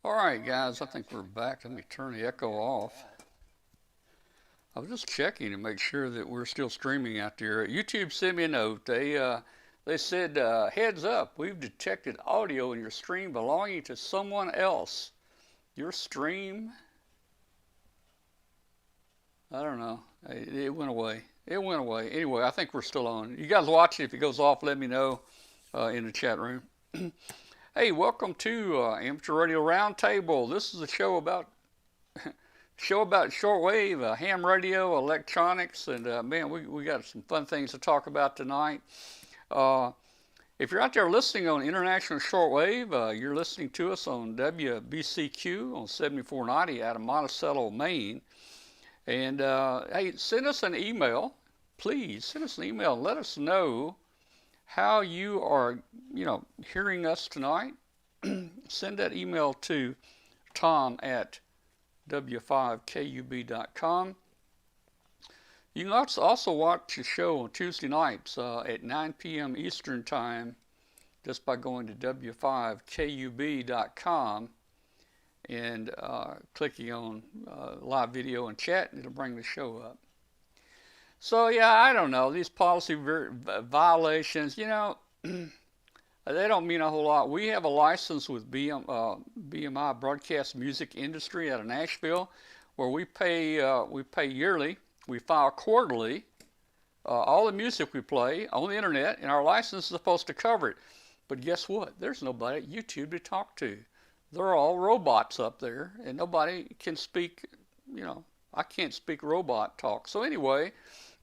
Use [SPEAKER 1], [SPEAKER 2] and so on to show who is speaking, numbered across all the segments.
[SPEAKER 1] All right, guys, I think we're back. Let me turn the echo off. I was just checking to make sure that we're still streaming out there. YouTube sent me a note. They said, heads up, we've detected audio in your stream belonging to someone else. Your stream? I don't know. It went away. It went away. Anyway, I think we're still on. You guys watch it. If it goes off, let me know in the chat room. Hey, welcome to Amateur Radio Roundtable. This is a show about shortwave, ham radio, electronics, and man, we got some fun things to talk about tonight. If you're out there listening on international shortwave, you're listening to us on WBCQ on 7490 out of Monticello, Maine. And hey, send us an email. Please send us an email and let us know how you are, hearing us tonight. Send that email to tom@w5kub.com. You can also watch the show on Tuesday nights at 9 p.m. Eastern Time just by going to w5kub.com and clicking on live video and chat, and it'll bring the show up. So yeah, I don't know, these policy violations, they don't mean a whole lot. We have a license with BMI, Broadcast Music Industry, out of Nashville, where we pay yearly. We file quarterly. All the music we play on the internet, and our license is supposed to cover it. But guess what? There's nobody at YouTube to talk to. They're all robots up there, and nobody can speak. I can't speak robot talk. So anyway,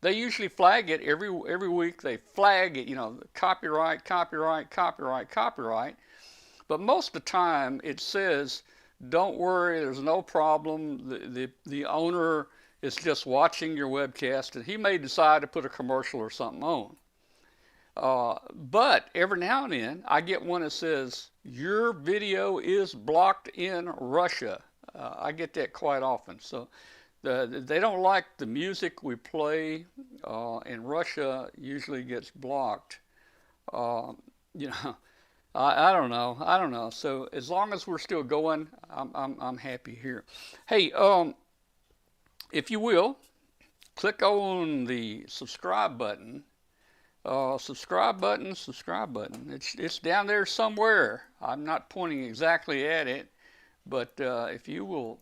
[SPEAKER 1] they usually flag it every week. They flag it, copyright, copyright, copyright, copyright. But most of the time, it says, "Don't worry, there's no problem. The owner is just watching your webcast, and he may decide to put a commercial or something on." But every now and then, I get one that says, "Your video is blocked in Russia." I get that quite often. So they don't like the music we play in Russia. Usually gets blocked. I don't know. So as long as we're still going, I'm happy here. Hey, if you will, click on the subscribe button. Subscribe button. It's down there somewhere. I'm not pointing exactly at it, but if you will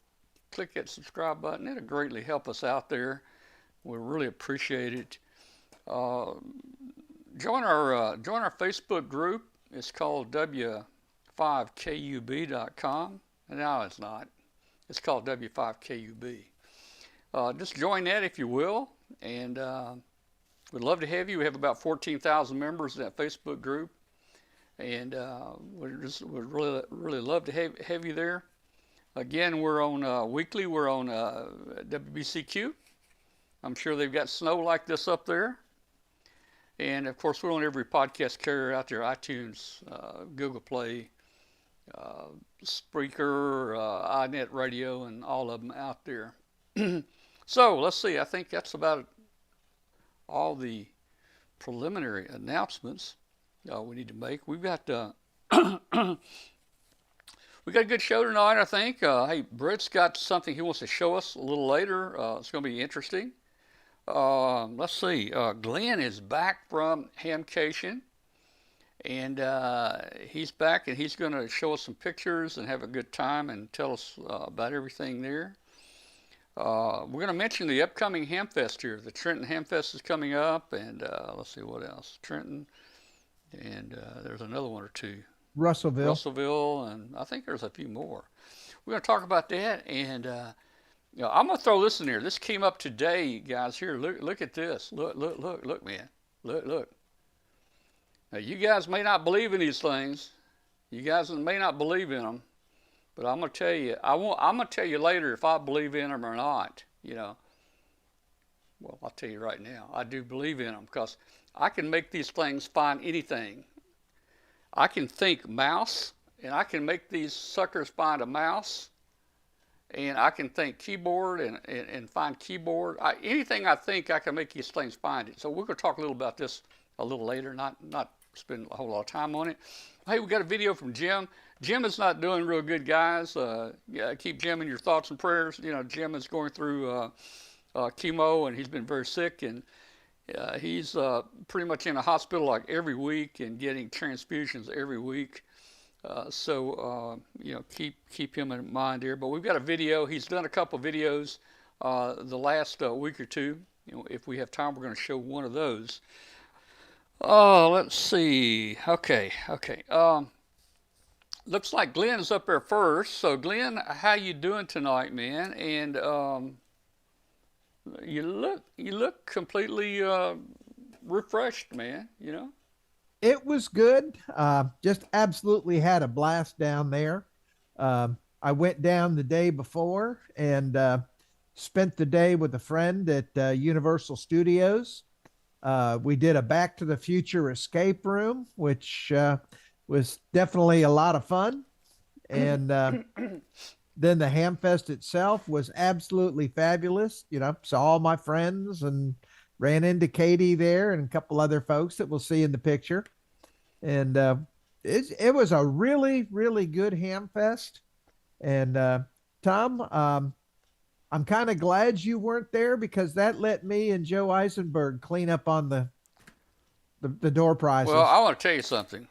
[SPEAKER 1] click that subscribe button, it'll greatly help us out there. We really appreciate it. Join our Facebook group. It's called w5kub.com. No, it's not. It's called W5KUB. Just join that if you will, and we'd love to have you. We have about 14,000 members in that Facebook group, and we'd really love to have you there. Again, we're on weekly. We're on WBCQ. I'm sure they've got snow like this up there. And of course, we're on every podcast carrier out there: iTunes, Google Play, Spreaker, iNet Radio, and all of them out there. So let's see. I think that's about all the preliminary announcements we need to make. We've got we got a good show tonight, I think. Hey, Britt's got something he wants to show us a little later. It's going to be interesting. Let's see. Glen is back from Hamcation, and he's back, and he's going to show us some pictures and have a good time and tell us about everything there. We're going to mention the upcoming Hamfest here. The Trenton Hamfest is coming up, and let's see what else. Trenton, and there's another one or two. Russellville, and I think there's a few more. We're going to talk about that, and I'm going to throw this in here. This came up today, guys. Here, look at this. Look, man. Look. Now, you guys may not believe in these things. You guys may not believe in them, but I'm going to tell you. I'm going to tell you later if I believe in them or not. Well, I'll tell you right now. I do believe in them because I can make these things find anything. I can think mouse, and I can make these suckers find a mouse, and I can think keyboard and find keyboard. Anything I think, I can make these things find it. So we're going to talk a little about this a little later, not spend a whole lot of time on it. Hey, we got a video from Jim. Jim is not doing real good, guys. Yeah, keep Jim in your thoughts and prayers. You know, Jim is going through chemo, and he's been very sick, and he's pretty much in a hospital like every week and getting transfusions every week. You know, keep him in mind here. But we've got a video. He's done a couple of videos the last week or two. You know, if we have time, we're going to show one of those. Let's see. Okay. Looks like Glen is up there first. So Glen, how you doing tonight, man? And you look completely refreshed, man. You know.
[SPEAKER 2] It was good. Just absolutely had a blast down there. I went down the day before and spent the day with a friend at Universal Studios. We did a Back to the Future escape room, which was definitely a lot of fun. And then the Hamfest itself was absolutely fabulous. You know, saw all my friends and ran into Katie there and a couple other folks that we'll see in the picture. And it was a really, really good Hamfest. And Tom, I'm kind of glad you weren't there because that let me and Joe Eisenberg clean up on the door prizes.
[SPEAKER 1] Well, I want to tell you something.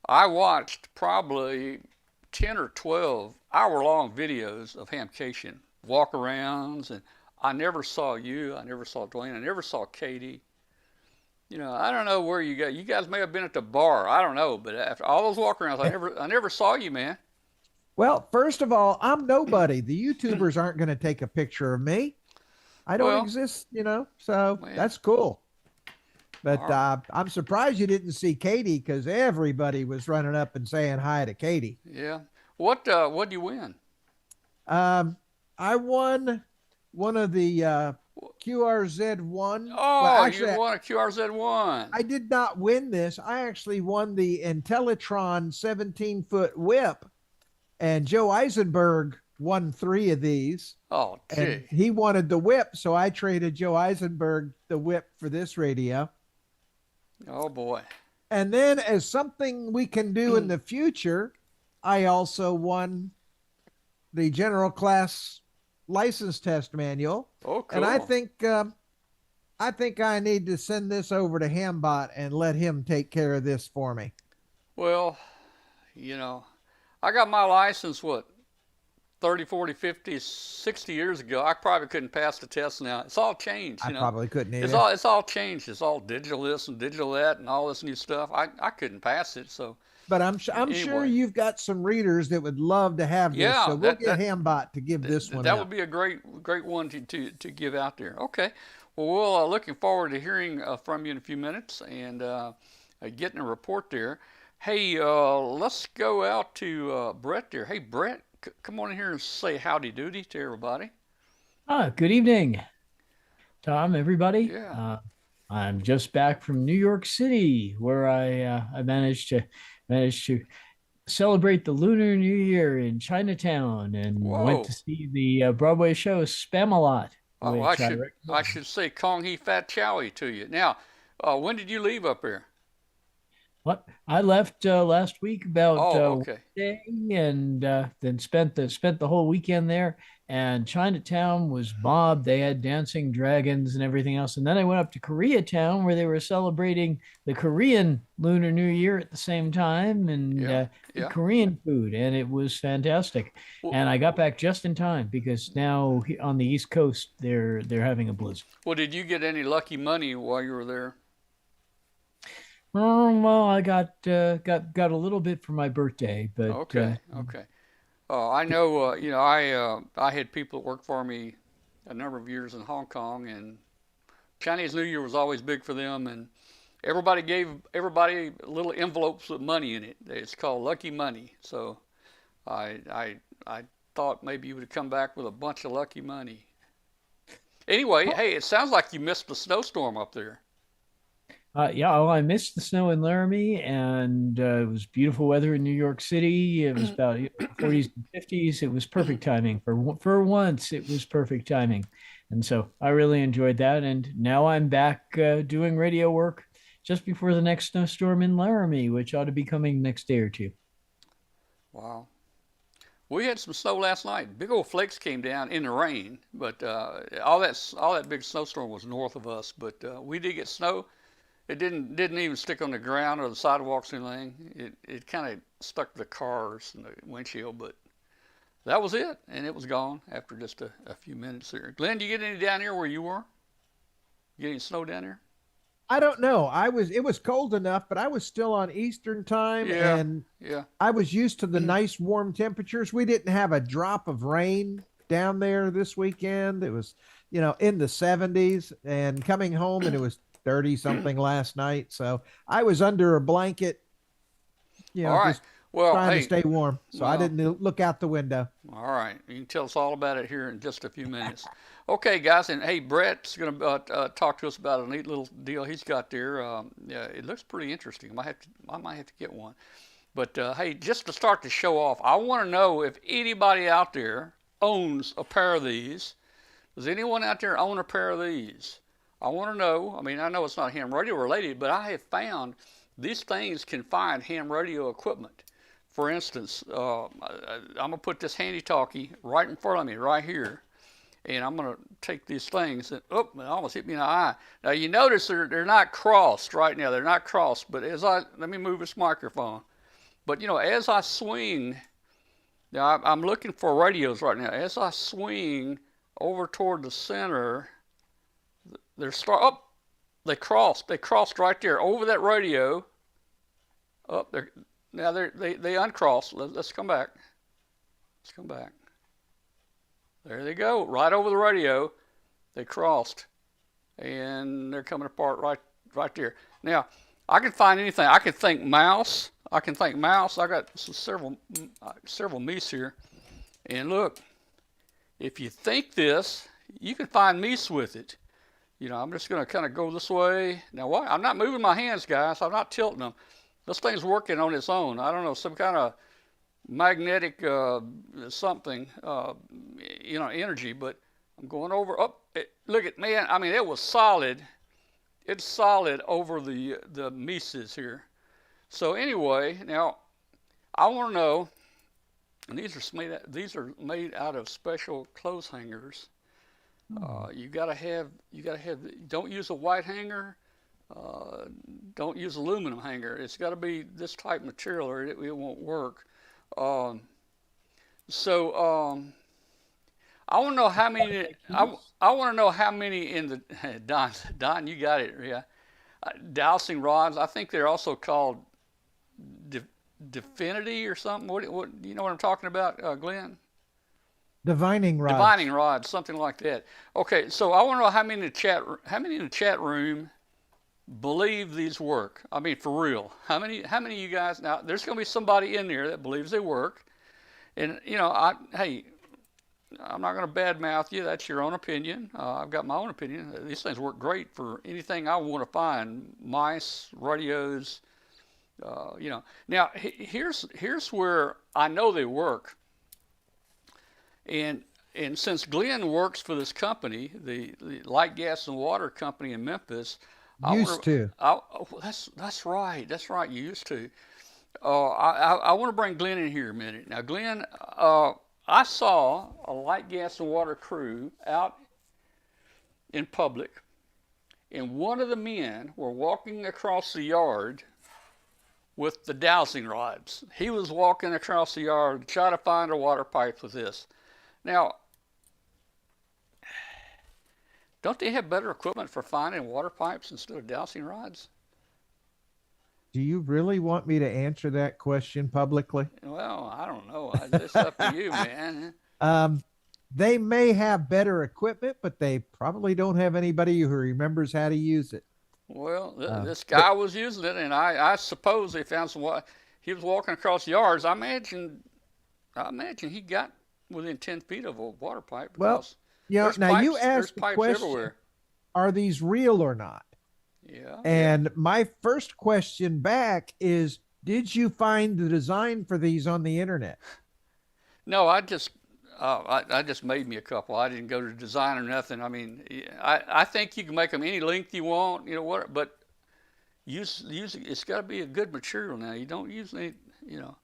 [SPEAKER 1] I watched probably 10 or 12 hour-long videos of Hamcation, walk-arounds, and I never saw you. I never saw Dwayne. I never saw Katie. You know, I don't know where you got. You guys may have been at the bar. I don't know, but after all those walk-arounds, I never saw you, man.
[SPEAKER 2] Well, first of all, I'm nobody. The YouTubers aren't going to take a picture of me. I don't exist, you know, so man, that's cool. But I'm surprised you didn't see Katie because everybody was running up and saying hi to Katie.
[SPEAKER 1] Yeah. What'd you win?
[SPEAKER 2] I won one of the QRZ1.
[SPEAKER 1] Oh, well, actually, you won a QRZ1.
[SPEAKER 2] I did not win this. I actually won the Intellitron 17-foot whip, and Joe Eisenberg won 3 of these.
[SPEAKER 1] Oh, gee.
[SPEAKER 2] And he wanted the whip, so I traded Joe Eisenberg the whip for this radio.
[SPEAKER 1] Oh, boy.
[SPEAKER 2] And then as something we can do in the future, I also won the general class license test manual.
[SPEAKER 1] Oh, cool.
[SPEAKER 2] And I think I need to send this over to Hambot and let him take care of this for me.
[SPEAKER 1] Well, you know, I got my license, 30, 40, 50, 60 years ago. I probably couldn't pass the test now. It's all changed, you know.
[SPEAKER 2] I probably couldn't either.
[SPEAKER 1] It's all changed. It's all digital this and digital that and all this new stuff. I couldn't pass it, so.
[SPEAKER 2] But I'm sure you've got some readers that would love to have this. So we'll get Hambot to give this one out.
[SPEAKER 1] That would be a great one to give out there. Okay. Well, we're looking forward to hearing from you in a few minutes and getting a report there. Hey, let's go out to Brett there. Hey, Brett, come on in here and say howdy doody to everybody.
[SPEAKER 3] Good evening, Tom, everybody.
[SPEAKER 1] Yeah.
[SPEAKER 3] I'm just back from New York City, where I managed to celebrate the Lunar New Year in Chinatown and went to see the Broadway show Spam-A-Lot.
[SPEAKER 1] Oh, I should say Kong Hee Fat Chowie to you. Now, when did you leave up here?
[SPEAKER 3] What? I left last week about
[SPEAKER 1] Wednesday,
[SPEAKER 3] and then spent the whole weekend there. And Chinatown was mobbed. They had dancing dragons and everything else. And then I went up to Koreatown where they were celebrating the Korean Lunar New Year at the same time and Korean food. And it was fantastic. Well, and I got back just in time because now on the East Coast, they're having a blizzard.
[SPEAKER 1] Well, did you get any lucky money while you were there?
[SPEAKER 3] Well, I got a little bit for my birthday, but
[SPEAKER 1] okay. I know. You know, I had people that worked for me a number of years in Hong Kong, and Chinese New Year was always big for them, and everybody gave everybody little envelopes with money in it. It's called lucky money. So, I thought maybe you would come back with a bunch of lucky money. Anyway, hey, it sounds like you missed the snowstorm up there.
[SPEAKER 3] I missed the snow in Laramie, and it was beautiful weather in New York City. It was about 40s and 50s. It was perfect timing. For once, it was perfect timing. And so I really enjoyed that. And now I'm back doing radio work, just before the next snowstorm in Laramie, which ought to be coming next day or two.
[SPEAKER 1] Wow. We had some snow last night. Big old flakes came down in the rain, but all that big snowstorm was north of us. But we did get snow. It didn't even stick on the ground or the sidewalks or anything. It kind of stuck to the cars and the windshield, but that was it, and it was gone after just a few minutes there. Glenn, did you get any down here where you were? You get any snow down here?
[SPEAKER 2] I don't know. It was cold enough, but I was still on Eastern time,
[SPEAKER 1] Yeah,
[SPEAKER 2] and
[SPEAKER 1] yeah.
[SPEAKER 2] I was used to the nice warm temperatures. We didn't have a drop of rain down there this weekend. It was, in the 70s, and coming home and it was 30 something last night. So I was under a blanket,
[SPEAKER 1] All right.
[SPEAKER 2] just
[SPEAKER 1] Well,
[SPEAKER 2] trying
[SPEAKER 1] hey,
[SPEAKER 2] to stay warm. So I
[SPEAKER 1] well,
[SPEAKER 2] didn't look out the window.
[SPEAKER 1] all right. You can tell us all about it here in just a few minutes. Okay, guys, and hey, Brett's going to talk to us about a neat little deal he's got there. Yeah, it looks pretty interesting. I might have to get one. But hey, just to start the show off, I want to know if anybody out there owns a pair of these. Does anyone out there own a pair of these? I want to know. I mean, I know it's not ham radio related, but I have found these things can find ham radio equipment. For instance, I'm going to put this handy talkie right in front of me, right here. And I'm going to take these things and, it almost hit me in the eye. Now, you notice they're not crossed right now. They're not crossed. But let me move this microphone. But, as I swing, now I'm looking for radios right now. As I swing over toward the center, they crossed. They crossed right there over that radio. Up there. Now they uncrossed. Let's come back. Let's come back. There they go, right over the radio. They crossed, and they're coming apart right there. Now, I can find anything. I can think mouse. I got several meese here, and look, if you think this, you can find meese with it. I'm just going to kind of go this way. Now, what? I'm not moving my hands, guys. I'm not tilting them. This thing's working on its own. I don't know, some kind of magnetic something, energy, but I'm going over. Look at, man, I mean, it was solid. It's solid over the Mises here. So anyway, now I want to know, and these are made out of special clothes hangers. You gotta have. Don't use a white hanger. Don't use aluminum hanger. It's got to be this type of material, or it won't work. So I want to know how many. I want to know how many in the Don. You got it. Yeah, dowsing rods. I think they're also called Definity or something. What you know what I'm talking about, Glenn?
[SPEAKER 2] Divining rods.
[SPEAKER 1] Divining rods, something like that. Okay, so I want to know how many in the chat room believe these work. I mean, for real. How many of you guys? Now, there's going to be somebody in there that believes they work, and hey, I'm not going to badmouth you. That's your own opinion. I've got my own opinion. These things work great for anything I want to find: mice, radios. Now here's where I know they work. And since Glen works for this company, the Light, Gas, and Water Company in Memphis, that's right. That's right. You used to. I want to bring Glen in here a minute. Now, Glen, I saw a Light, Gas, and Water crew out in public, and one of the men were walking across the yard with the dowsing rods. He was walking across the yard trying to find a water pipe with this. Now, don't they have better equipment for finding water pipes instead of dowsing rods?
[SPEAKER 2] Do you really want me to answer that question publicly?
[SPEAKER 1] Well, I don't know. It's up to you, man.
[SPEAKER 2] They may have better equipment, but they probably don't have anybody who remembers how to use it.
[SPEAKER 1] Well, this guy was using it, and I suppose they found some water. He was walking across yards. I imagine he got within 10 feet of a water pipe.
[SPEAKER 2] Well, now pipes, you asked the question, everywhere. Are these real or not?
[SPEAKER 1] Yeah.
[SPEAKER 2] And my first question back is, did you find the design for these on the internet?
[SPEAKER 1] No, I just made me a couple. I didn't go to design or nothing. I mean, I think you can make them any length you want, but use it's got to be a good material now. You don't use any, you know.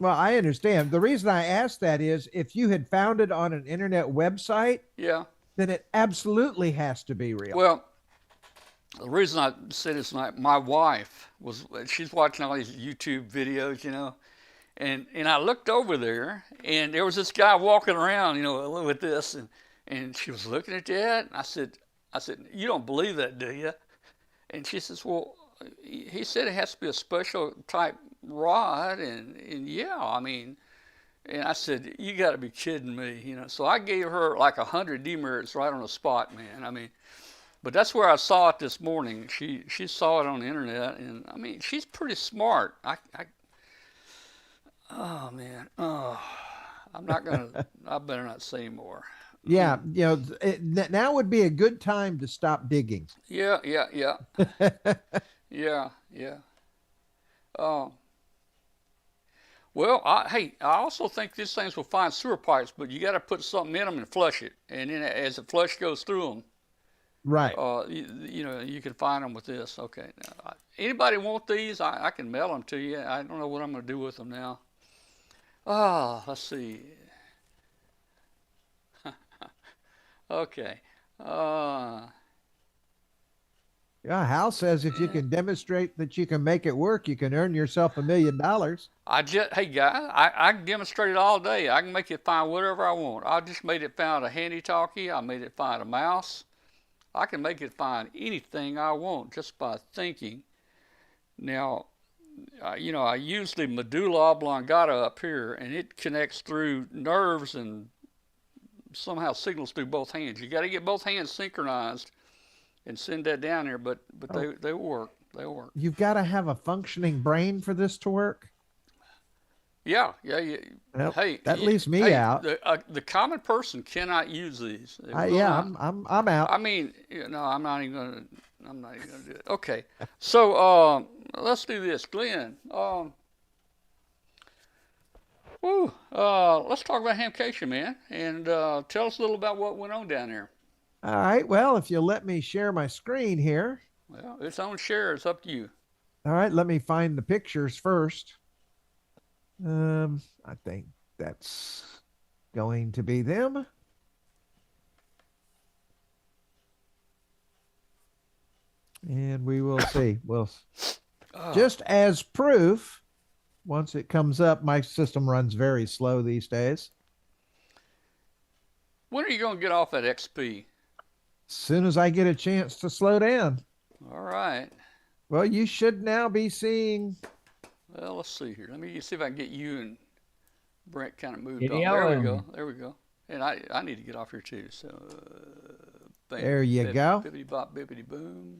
[SPEAKER 2] Well, I understand. The reason I asked that is if you had found it on an internet website,
[SPEAKER 1] Yeah.
[SPEAKER 2] then it absolutely has to be real.
[SPEAKER 1] Well, the reason I said it's not, my wife she's watching all these YouTube videos, you know, and I looked over there, and there was this guy walking around, you know, with this, and she was looking at that, and I said, you don't believe that, do you? And she says, well, he said it has to be a special type rod, and yeah, I mean, and I said, you got to be kidding me, you know. So I gave her like 100 demerits right on the spot, man. I mean, but that's where I saw it this morning. She saw it on the internet, and I mean, she's pretty smart. Oh man, oh, I'm not gonna. I better not say more.
[SPEAKER 2] Yeah, you know, now would be a good time to stop digging.
[SPEAKER 1] Yeah, yeah, yeah, yeah, yeah. Um, well, hey, I also think these things will find sewer pipes, but you got to put something in them and flush it, and then as the flush goes through them,
[SPEAKER 2] Right.
[SPEAKER 1] you know, you can find them with this. Okay, now, anybody want these? I can mail them to you. I don't know what I'm going to do with them now. Let's see. Okay.
[SPEAKER 2] Yeah, Hal says if you can demonstrate that you can make it work, you can earn yourself $1 million.
[SPEAKER 1] Hey guys, I can demonstrate it all day. I can make it find whatever I want. I just made it find a handy talkie. I made it find a mouse. I can make it find anything I want just by thinking. Now, you know, I use the medulla oblongata up here, and it connects through nerves and somehow signals through both hands. You got to get both hands synchronized and send that down there, but they work. They work.
[SPEAKER 2] You've got to have a functioning brain for this to work.
[SPEAKER 1] Yeah, yeah, yeah.
[SPEAKER 2] Well,
[SPEAKER 1] Hey,
[SPEAKER 2] that leaves me out.
[SPEAKER 1] The common person cannot use these.
[SPEAKER 2] Yeah, I'm out.
[SPEAKER 1] I mean, you know, I'm not even gonna do it. Okay, so let's do this, Glenn. Let's talk about Hamcation, man, and tell us a little about what went on down there.
[SPEAKER 2] All right. Well, if you'll let me share my screen here.
[SPEAKER 1] Well, it's on share. It's up to you.
[SPEAKER 2] All right. Let me find the pictures first. I think that's going to be them. And we will see. Well, just as proof, once it comes up, my system runs very slow these days.
[SPEAKER 1] When are you going to get off that XP?
[SPEAKER 2] As soon as I get a chance to slow down.
[SPEAKER 1] All right.
[SPEAKER 2] Well, you should now be seeing.
[SPEAKER 1] Well, let's see here. Let me see if I can get you and Brent kind of moved
[SPEAKER 3] Giddy
[SPEAKER 1] on. There we
[SPEAKER 3] on.
[SPEAKER 1] go. There we go. And I need to get off here too. So bam,
[SPEAKER 2] There you go.
[SPEAKER 1] Bippity bop, bippity boom.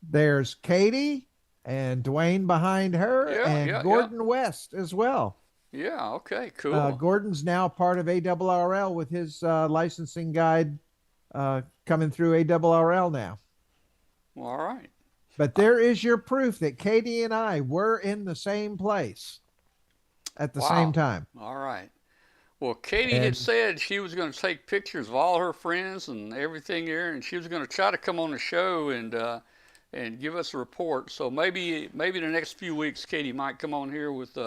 [SPEAKER 2] There's Katie and Dwayne behind her,
[SPEAKER 1] Yeah,
[SPEAKER 2] and
[SPEAKER 1] yeah,
[SPEAKER 2] Gordon West as well.
[SPEAKER 1] Yeah. Okay. Cool.
[SPEAKER 2] Gordon's now part of ARRL with his licensing guide coming through ARRL now.
[SPEAKER 1] All right.
[SPEAKER 2] But there is your proof that Katie and I were in the same place at the same time.
[SPEAKER 1] All right. Well, Katie had said she was going to take pictures of all her friends and everything there, and she was going to try to come on the show and give us a report. So maybe the next few weeks, Katie might come on here with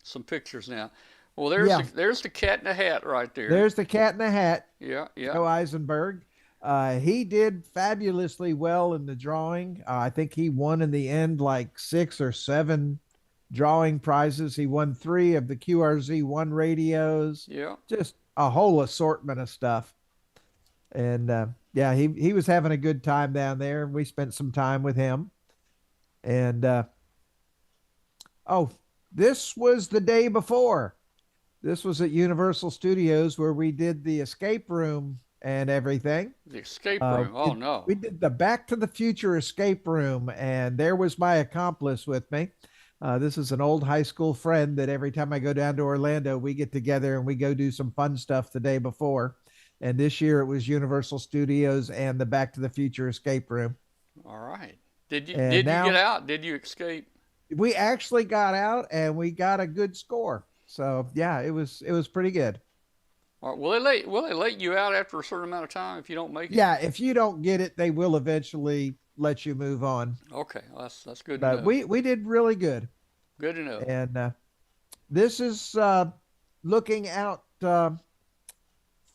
[SPEAKER 1] some pictures now. Well, there's the cat in the hat right there.
[SPEAKER 2] There's the cat in the hat.
[SPEAKER 1] Yeah, yeah.
[SPEAKER 2] Joe Eisenberg. He did fabulously well in the drawing. I think he won in the end like 6 or 7 drawing prizes. He won 3 of the QRZ1 radios.
[SPEAKER 1] Yeah.
[SPEAKER 2] Just a whole assortment of stuff. And yeah, he was having a good time down there. We spent some time with him. And this was the day before. This was at Universal Studios where we did the escape room and everything.
[SPEAKER 1] The escape room. No.
[SPEAKER 2] We did the Back to the Future escape room, and there was my accomplice with me. This is an old high school friend that every time I go down to Orlando, we get together and we go do some fun stuff the day before. And this year it was Universal Studios and the Back to the Future escape room.
[SPEAKER 1] All right. Did you
[SPEAKER 2] And now-
[SPEAKER 1] get out? Did you escape?
[SPEAKER 2] We actually got out and we got a good score. So yeah, it was pretty good.
[SPEAKER 1] All right, will they let you out after a certain amount of time if you don't make it?
[SPEAKER 2] Yeah, if you don't get it, they will eventually let you move on.
[SPEAKER 1] Okay, well, that's good to
[SPEAKER 2] But
[SPEAKER 1] know.
[SPEAKER 2] we did really good.
[SPEAKER 1] Good to know.
[SPEAKER 2] And this is looking out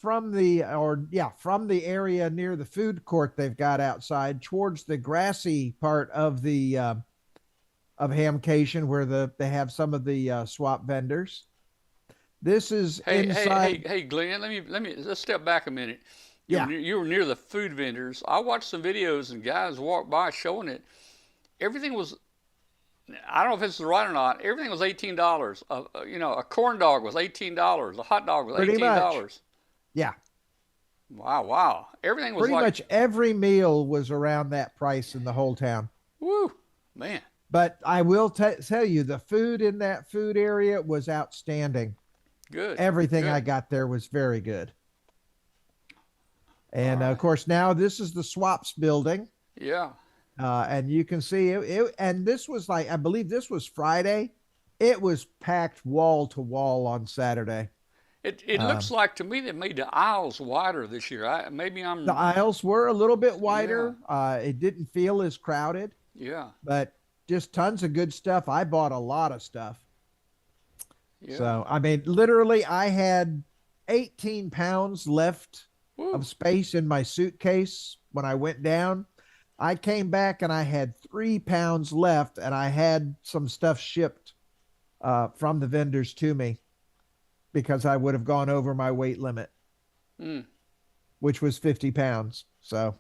[SPEAKER 2] from the or yeah from the area near the food court they've got outside towards the grassy part of Hamcation where they have some of the swap vendors. This is inside.
[SPEAKER 1] Hey, Glenn. Let's step back a minute.
[SPEAKER 2] Yeah,
[SPEAKER 1] You were near the food vendors. I watched some videos and guys walked by showing it. Everything was. I don't know if this is right or not. Everything was $18. A corn dog was $18. A hot dog was
[SPEAKER 2] pretty much.
[SPEAKER 1] $18.
[SPEAKER 2] Yeah,
[SPEAKER 1] Wow. Everything was
[SPEAKER 2] pretty
[SPEAKER 1] like,
[SPEAKER 2] much every meal was around that price in the whole town.
[SPEAKER 1] woo, man,
[SPEAKER 2] But I will tell you, the food in that food area was outstanding.
[SPEAKER 1] good,
[SPEAKER 2] Everything I
[SPEAKER 1] good.
[SPEAKER 2] got there was very good.
[SPEAKER 1] All
[SPEAKER 2] And of
[SPEAKER 1] right.
[SPEAKER 2] course, now this is the swaps building.
[SPEAKER 1] Yeah.
[SPEAKER 2] And you can see and this was like, I believe this was Friday. It was packed wall to wall on Saturday.
[SPEAKER 1] It looks
[SPEAKER 2] Um,
[SPEAKER 1] like to me they made the aisles wider this year. Maybe
[SPEAKER 2] the
[SPEAKER 1] I'm,
[SPEAKER 2] aisles were a little bit
[SPEAKER 1] yeah,
[SPEAKER 2] wider. It didn't feel as crowded,
[SPEAKER 1] yeah,
[SPEAKER 2] but just tons of good stuff. I bought a lot of stuff.
[SPEAKER 1] yeah.
[SPEAKER 2] So, I mean, literally, I had 18 pounds left
[SPEAKER 1] Woo.
[SPEAKER 2] of space in my suitcase when I went down. I came back and I had 3 pounds left, and I had some stuff shipped from the vendors to me because I would have gone over my weight limit,
[SPEAKER 1] Mm,
[SPEAKER 2] which was 50 pounds. So,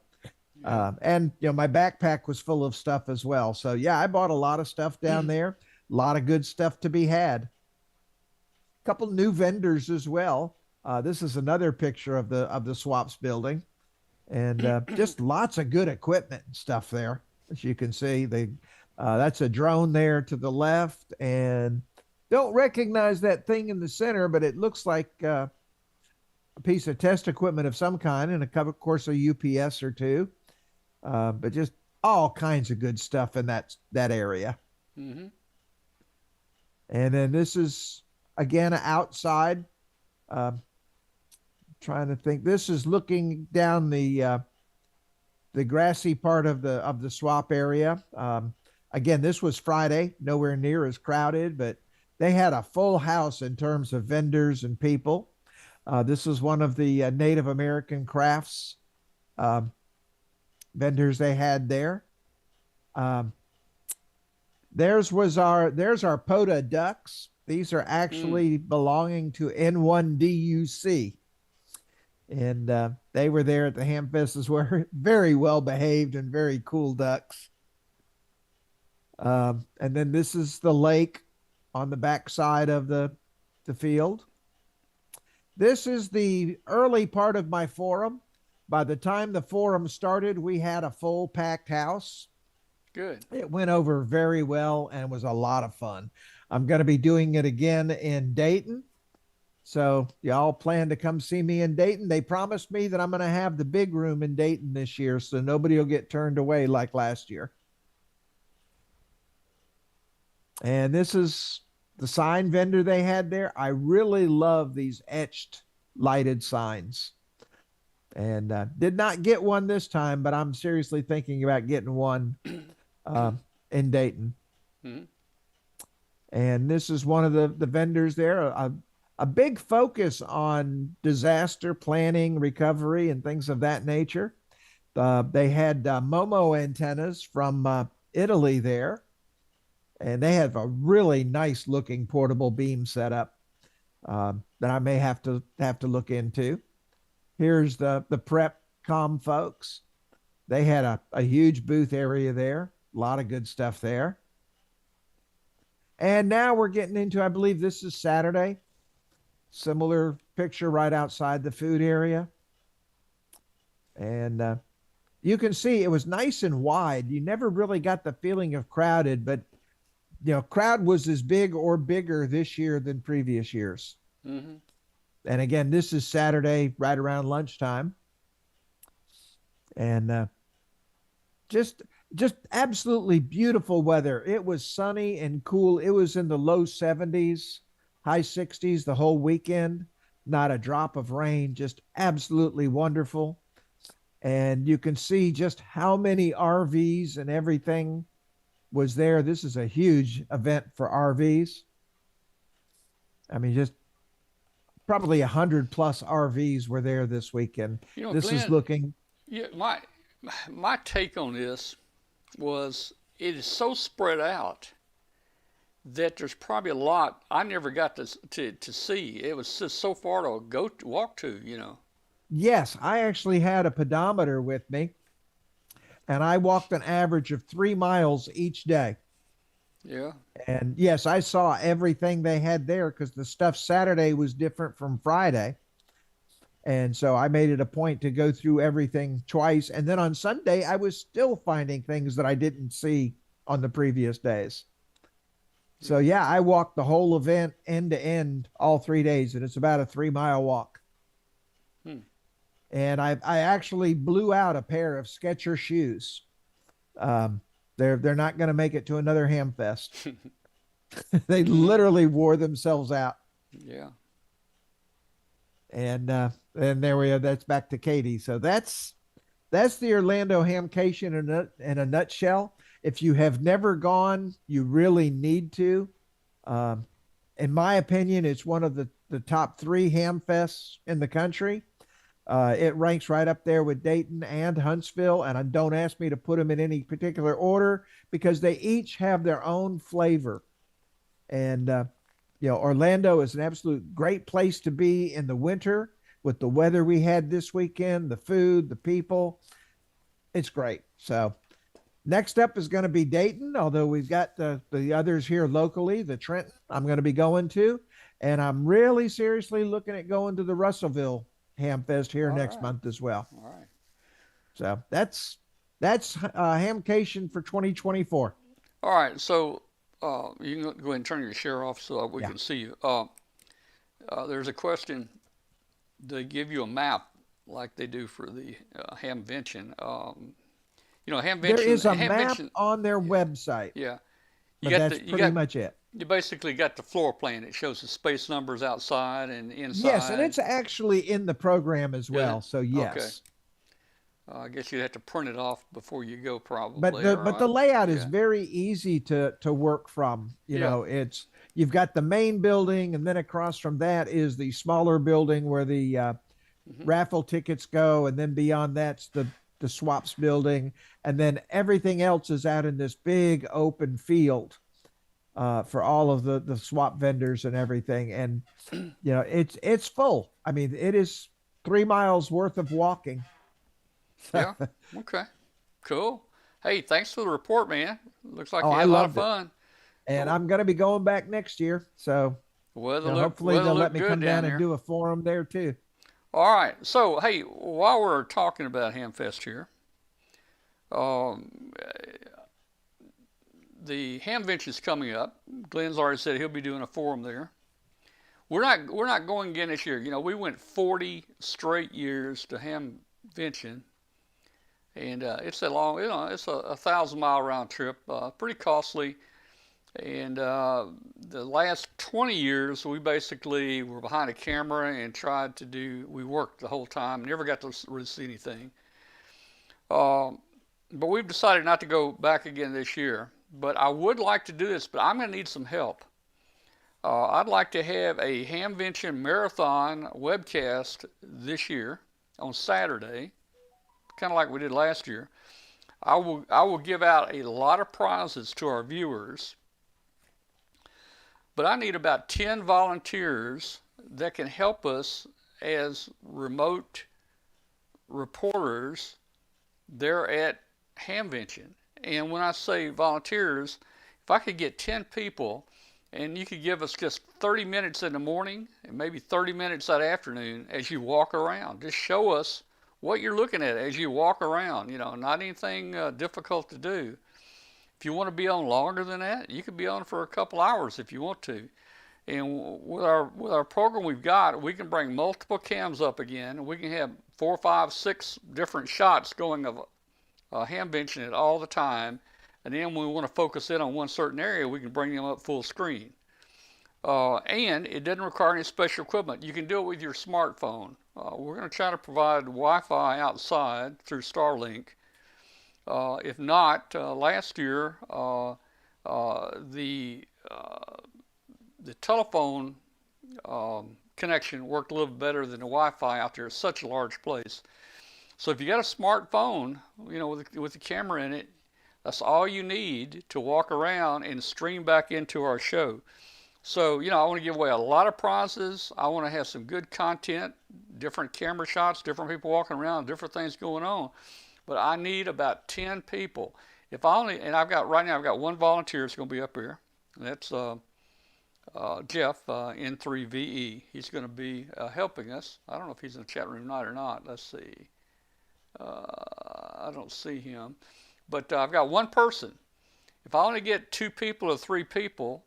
[SPEAKER 1] yeah.
[SPEAKER 2] and my backpack was full of stuff as well. So, yeah, I bought a lot of stuff down there. A lot of good stuff to be had. A couple new vendors as well. This is another picture of the swaps building, and just lots of good equipment and stuff there. As you can see, that's a drone there to the left, and don't recognize that thing in the center, but it looks like a piece of test equipment of some kind, and of course a UPS or two. But just all kinds of good stuff in that area.
[SPEAKER 1] Hmm.
[SPEAKER 2] And then this is again outside. Um, Trying to think. This is looking down the grassy part of the swap area. Again, this was Friday, nowhere near as crowded, but they had a full house in terms of vendors and people. This is one of the Native American crafts um, vendors they had there. Um, there's our POTA ducks. These are
[SPEAKER 1] Mm.
[SPEAKER 2] actually belonging to N1DUC, and they were there at the Hamfest as well. Very well behaved and very cool ducks. And then this is the lake on the back side of the field. This is the early part of my forum. By the time the forum started, we had a full packed house.
[SPEAKER 1] Good.
[SPEAKER 2] It went over very well and was a lot of fun. I'm going to be doing it again in Dayton. So y'all plan to come see me in Dayton. They promised me that I'm going to have the big room in Dayton this year, so nobody will get turned away like last year. And this is the sign vendor they had there. I really love these etched lighted signs. And did not get one this time, but I'm seriously thinking about getting one uh, in Dayton.
[SPEAKER 1] Hmm.
[SPEAKER 2] And this is one of the vendors there. A big focus on disaster planning, recovery, and things of that nature. They had Momo antennas from Italy there, and they have a really nice looking portable beam setup that I may have to look into. Here's the prep com folks. They had a huge booth area there, a lot of good stuff there. And now we're getting into, I believe this is Saturday. Similar picture right outside the food area. And you can see it was nice and wide. You never really got the feeling of crowded, but crowd was as big or bigger this year than previous years.
[SPEAKER 1] Hmm.
[SPEAKER 2] And again, this is Saturday right around lunchtime. And just just absolutely beautiful weather. It was sunny and cool. It was in the low 70s, high 60s the whole weekend. Not a drop of rain, just absolutely wonderful. and you can see just how many RVs and everything was there. This is a huge event for RVs. I mean, just probably 100 plus RVs were there this weekend.
[SPEAKER 1] You know,
[SPEAKER 2] This is
[SPEAKER 1] Glenn,
[SPEAKER 2] looking,
[SPEAKER 1] yeah, my take on this was it is so spread out that there's probably a lot I never got to see. It was just so far to walk to, you know.
[SPEAKER 2] yes, I actually had a pedometer with me, and I walked an average of 3 miles each day.
[SPEAKER 1] Yeah.
[SPEAKER 2] And yes, I saw everything they had there because the stuff Saturday was different from Friday. And so I made it a point to go through everything twice. And then on Sunday, I was still finding things that I didn't see on the previous days. So yeah, I walked the whole event end to end all 3 days, and it's about a 3 mile walk.
[SPEAKER 1] Hmm.
[SPEAKER 2] And I actually blew out a pair of Skechers shoes. Um, they're not going to make it to another Hamfest. They literally wore themselves out.
[SPEAKER 1] Yeah.
[SPEAKER 2] And there we are. That's back to Katie. So that's the Orlando Hamcation in a nutshell. If you have never gone, you really need to. Um, in my opinion, it's one of the top three ham fests in the country. It ranks right up there with Dayton and Huntsville. And don't ask me to put them in any particular order because they each have their own flavor. And, Orlando is an absolute great place to be in the winter with the weather we had this weekend, the food, the people. It's great. So next up is going to be Dayton, although we've got the others here locally, the Trenton I'm going to be going to. And I'm really seriously looking at going to the Russellville Hamfest here
[SPEAKER 1] All
[SPEAKER 2] next
[SPEAKER 1] right.
[SPEAKER 2] month as well.
[SPEAKER 1] All right.
[SPEAKER 2] So that's Hamcation for 2024.
[SPEAKER 1] All right. So you can go ahead and turn your share off so we
[SPEAKER 2] Yeah.
[SPEAKER 1] can see you. There's a question. They give you a map like they do for the Hamvention. Hamvention.
[SPEAKER 2] There is a map
[SPEAKER 1] Hamvention.
[SPEAKER 2] on their website,
[SPEAKER 1] Yeah. You
[SPEAKER 2] but
[SPEAKER 1] got
[SPEAKER 2] that's pretty much it.
[SPEAKER 1] you basically got the floor plan. It shows the space numbers outside and
[SPEAKER 2] Yes, and
[SPEAKER 1] inside.
[SPEAKER 2] it's actually in the program as
[SPEAKER 1] Is
[SPEAKER 2] well.
[SPEAKER 1] it?
[SPEAKER 2] So
[SPEAKER 1] Okay.
[SPEAKER 2] yes,
[SPEAKER 1] I guess you'd have to print it off before you go,
[SPEAKER 2] but
[SPEAKER 1] probably.
[SPEAKER 2] the layout is
[SPEAKER 1] Yeah.
[SPEAKER 2] very easy to work from.
[SPEAKER 1] Yeah.
[SPEAKER 2] It's you've got the main building, and then across from that is the smaller building where the
[SPEAKER 1] Hmm.
[SPEAKER 2] raffle tickets go, and then beyond that's the swaps building, and then everything else is out in this big open field for all of the swap vendors and everything. And it's full. I mean, it is 3 miles worth of walking.
[SPEAKER 1] Yeah. Okay. Cool. Hey, thanks for the report, man. Looks like
[SPEAKER 2] Oh,
[SPEAKER 1] you
[SPEAKER 2] I
[SPEAKER 1] had a lot of
[SPEAKER 2] loved it.
[SPEAKER 1] fun.
[SPEAKER 2] And I'm going to be going back next year. So hopefully
[SPEAKER 1] Weather
[SPEAKER 2] they'll let
[SPEAKER 1] looked
[SPEAKER 2] me
[SPEAKER 1] good
[SPEAKER 2] come down
[SPEAKER 1] down
[SPEAKER 2] and
[SPEAKER 1] there.
[SPEAKER 2] do a forum there too.
[SPEAKER 1] All right. So, hey, while we're talking about Hamfest here, um, the Hamvention is coming up. Glenn's already said he'll be doing a forum there. We're not going again this year. We went 40 straight years to Hamvention, and it's a long, it's a 1,000-mile round trip, pretty costly. And the last 20 years, we basically were behind a camera and we worked the whole time, never got to really see anything. But we've decided not to go back again this year. But I would like to do this, but I'm going to need some help. I'd like to have a Hamvention marathon webcast this year on Saturday, kind of like we did last year. I will give out a lot of prizes to our viewers, but I need about 10 volunteers that can help us as remote reporters there at Hamvention. And when I say volunteers, if I could get 10 people and you could give us just 30 minutes in the morning and maybe 30 minutes that afternoon as you walk around, just show us what you're looking at as you walk around, not anything difficult to do. If you want to be on longer than that, you could be on for a couple hours if you want to. And with our program we've got, we can bring multiple cams up again, and we can have 4, 5, 6 different shots going of Hamvention at all the time. And then when we want to focus in on one certain area, we can bring them up full screen. And it doesn't require any special equipment. You can do it with your smartphone. We're going to try to provide Wi-Fi outside through Starlink. If not, last year the telephone connection worked a little better than the Wi-Fi out there. It's such a large place. So if you got a smartphone, with the camera in it, that's all you need to walk around and stream back into our show. So, I want to give away a lot of prizes. I want to have some good content, different camera shots, different people walking around, different things going on. But I need about 10 people. If I only, and right now I've got one volunteer that's going to be up here. That's Jeff, N3VE. He's going to be helping us. I don't know if he's in the chat room tonight or not. Let's see. I don't see him. But I've got one person. If I only get 2 people or 3 people,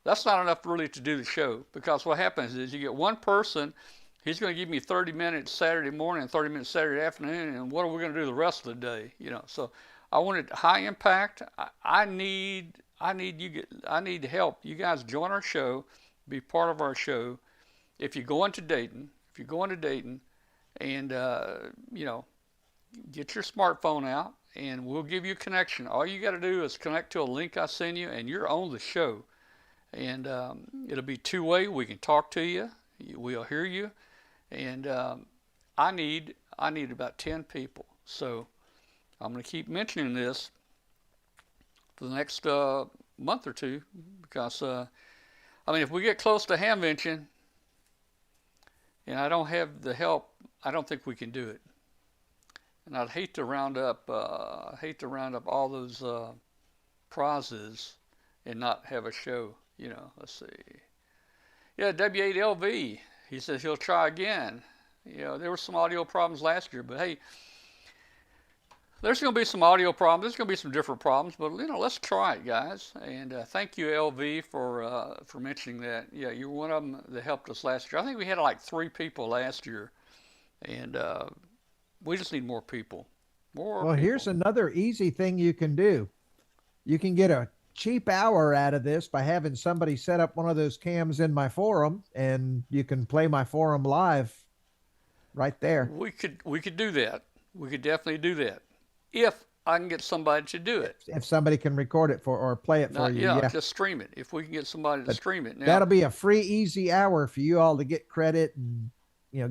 [SPEAKER 1] that's not enough really to do the show, because what happens is you get one person, he's going to give me 30 minutes Saturday morning and 30 minutes Saturday afternoon, and what are we going to do the rest of the day? So I want it high impact. I need help. You guys join our show, be part of our show. If you're going to Dayton, and get your smartphone out, and we'll give you a connection. All you got to do is connect to a link I send you, and you're on the show. And it'll be two-way. We can talk to you. We'll hear you. And I need about 10 people. So I'm going to keep mentioning this for the next month or two, because if we get close to Hamvention and I don't have the help, I don't think we can do it. And I'd hate to round up all those prizes and not have a show. Let's see. Yeah, W8LV, he says he'll try again. There were some audio problems last year, but hey, there's going to be some audio problems. There's going to be some different problems, but let's try it, guys. And thank you, LV, for mentioning that. Yeah, you're one of them that helped us last year. I think we had like 3 people last year, and we just need more people.
[SPEAKER 2] Here's another easy thing you can do. You can get a cheap hour out of this by having somebody set up one of those cams in my forum, and you can play my forum live right there.
[SPEAKER 1] We could do that. We could definitely do that if I can get somebody to do it.
[SPEAKER 2] If somebody can record it or play it for you.
[SPEAKER 1] Yeah, just stream it. If we can get somebody to stream it. Now,
[SPEAKER 2] that'll be a free, easy hour for you all to get credit and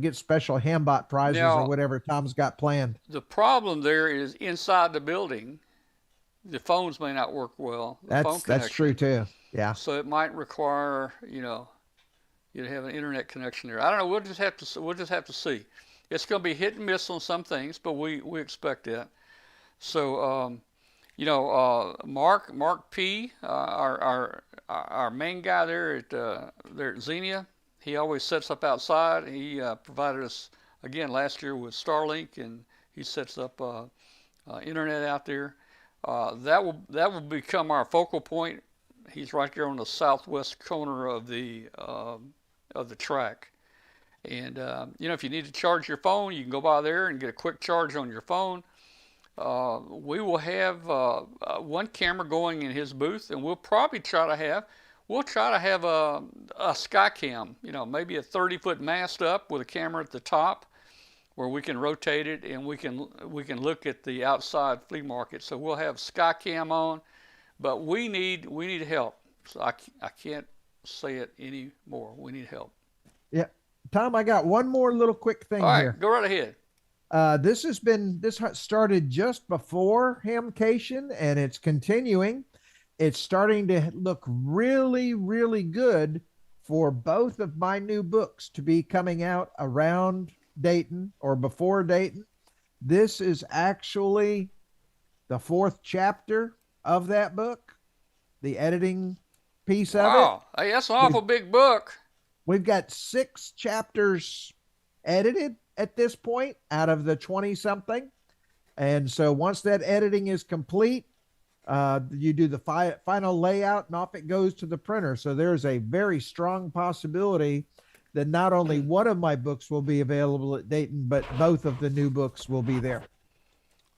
[SPEAKER 2] get special Hambot prizes or whatever Tom's got planned.
[SPEAKER 1] The problem there is inside the building, the phones may not work well.
[SPEAKER 2] That's true too. Yeah.
[SPEAKER 1] So it might require you to have an internet connection there. I don't know. We'll just have to see. It's going to be hit and miss on some things, but we expect that. So Mark P, our main guy there at Xenia, he always sets up outside. He provided us again last year with Starlink, and he sets up internet out there. That will become our focal point. He's right there on the southwest corner of the track. And if you need to charge your phone, you can go by there and get a quick charge on your phone. We will have one camera going in his booth, and we'll probably try to have a Skycam, maybe a 30-foot mast up with a camera at the top, where we can rotate it and we can look at the outside flea market. So we'll have Skycam on, but we need help. So I can't say it anymore. We need help.
[SPEAKER 2] Yeah, Tom, I got one more little quick thing
[SPEAKER 1] All right,
[SPEAKER 2] here.
[SPEAKER 1] Go right ahead.
[SPEAKER 2] This started just before Hamcation, and it's continuing. It's starting to look really, really good for both of my new books to be coming out around Dayton or before Dayton. This is actually the 4th chapter of that book, the editing piece of it.
[SPEAKER 1] Wow, hey, that's an awful big book.
[SPEAKER 2] We've got 6 chapters edited at this point out of the 20-something. And so once that editing is complete, you do the final layout, and off it goes to the printer. So there's a very strong possibility that not only one of my books will be available at Dayton, but both of the new books will be there.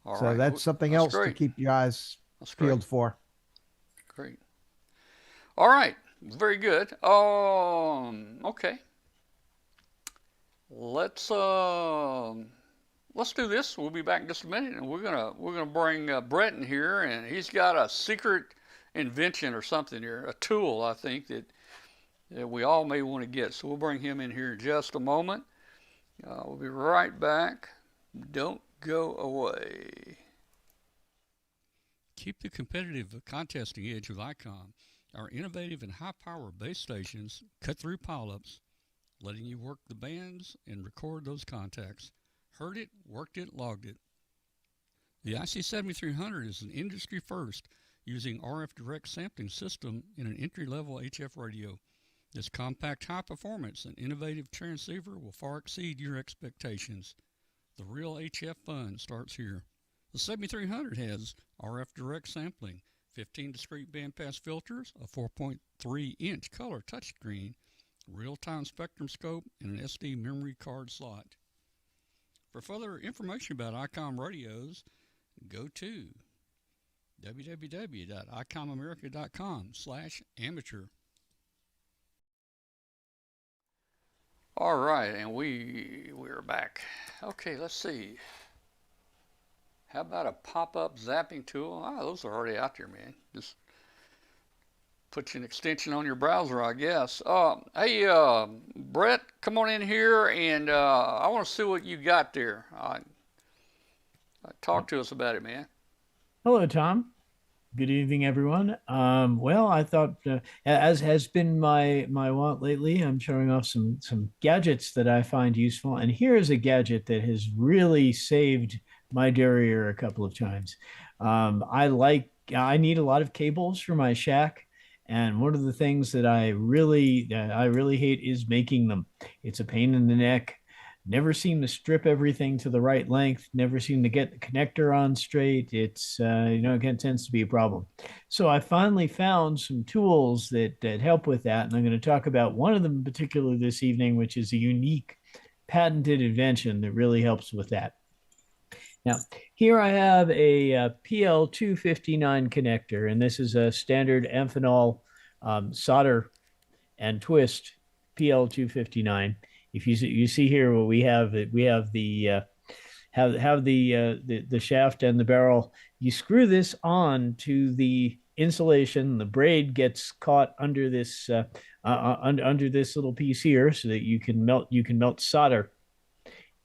[SPEAKER 1] All
[SPEAKER 2] so
[SPEAKER 1] right.
[SPEAKER 2] that's something else
[SPEAKER 1] great.
[SPEAKER 2] to keep your eyes peeled for.
[SPEAKER 1] Great. All right. Very good. Okay. let's do this. We'll be back in just a minute, and we're gonna bring Brett in here, and he's got a secret invention or something here, a tool I think that we all may want to get. So we'll bring him in here in just a moment. We'll be right back. Don't go away. Keep the competitive contesting edge with ICOM. Our innovative and high-power base stations cut through pileups, letting you work the bands and record those contacts. Heard it, worked it, logged it. The IC7300 is an industry first using RF direct sampling system in an entry-level HF radio. This compact high performance and innovative transceiver will far exceed your expectations. The real HF fun starts here. The 7300 has RF direct sampling, 15 discrete bandpass filters, a 4.3-inch color touchscreen, real-time spectrum scope, and an SD memory card slot. For further information about ICOM radios, go to www.icomamerica.com/amateur. All right, and we're back. Okay, let's see. How about a pop-up zapping tool? Those are already out there, man. Just put you an extension on your browser, I guess. Hey, Brett, come on in here, and I want to see what you got there. Talk to us about it, man.
[SPEAKER 3] Hello, Tom. Good evening, everyone. Well, I thought, as has been my want lately, I'm showing off some gadgets that I find useful. And here is a gadget that has really saved my derriere a couple of times. I need a lot of cables for my shack, and one of the things that I really hate is making them. It's a pain in the neck. Never seem to strip everything to the right length. Never seem to get the connector on straight. It's again, tends to be a problem. So I finally found some tools that help with that, and I'm going to talk about one of them in particular this evening, which is a unique patented invention that really helps with that. Now, here I have a PL259 connector, and this is a standard Amphenol solder and twist PL259. If you see here what we have the shaft and the barrel. You screw this on to the insulation. The braid gets caught under this under this little piece here, so that you can melt solder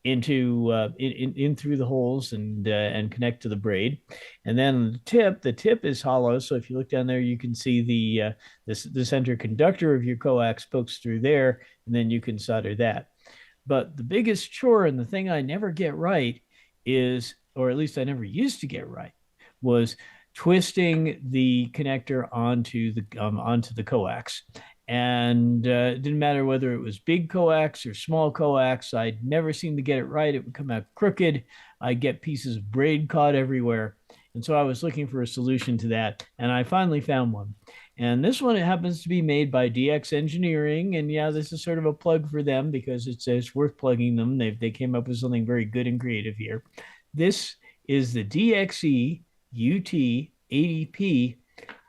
[SPEAKER 3] into in through the holes and connect to the braid. And then the tip is hollow, so if you look down there, you can see the center conductor of your coax pokes through there, and then you can solder that. But the biggest chore, and the thing I never get right is, or at least I never used to get right, was twisting the connector onto the coax. And it didn't matter whether it was big coax or small coax. I'd never seem to get it right. It would come out crooked. I'd get pieces of braid caught everywhere. And so I was looking for a solution to that, and I finally found one. And this one, it happens to be made by DX Engineering. And yeah, this is sort of a plug for them, because it's worth plugging them. They came up with something very good and creative here. This is the DXE UT 80P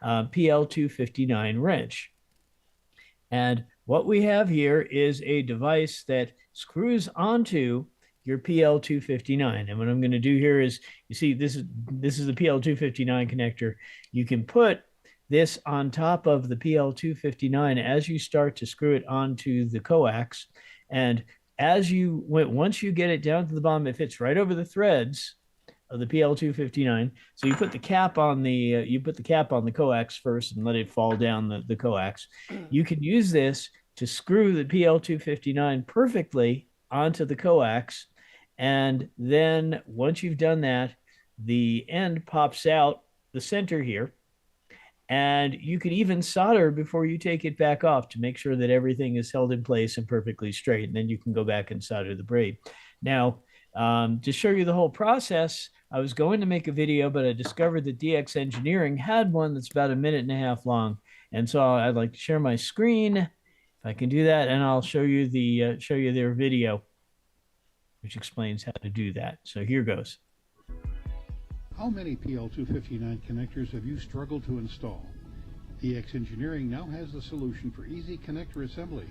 [SPEAKER 3] PL259 wrench. And what we have here is a device that screws onto your PL259. And what I'm going to do here is, you see, this is the PL259 connector. You can put this on top of the PL259 as you start to screw it onto the coax. And once you get it down to the bottom, it fits right over the threads of the PL259. So you put the cap on the coax first and let it fall down the coax. You can use this to screw the PL259 perfectly onto the coax. And then once you've done that, the end pops out the center here. And you can even solder before you take it back off to make sure that everything is held in place and perfectly straight. And then you can go back and solder the braid. Now, to show you the whole process, I was going to make a video, but I discovered that DX Engineering had one that's about 1.5 minutes long. And so I'd like to share my screen, if I can do that, and I'll show you their video, which explains how to do that. So here goes.
[SPEAKER 4] How many PL259 connectors have you struggled to install? DX Engineering now has the solution for easy connector assembly.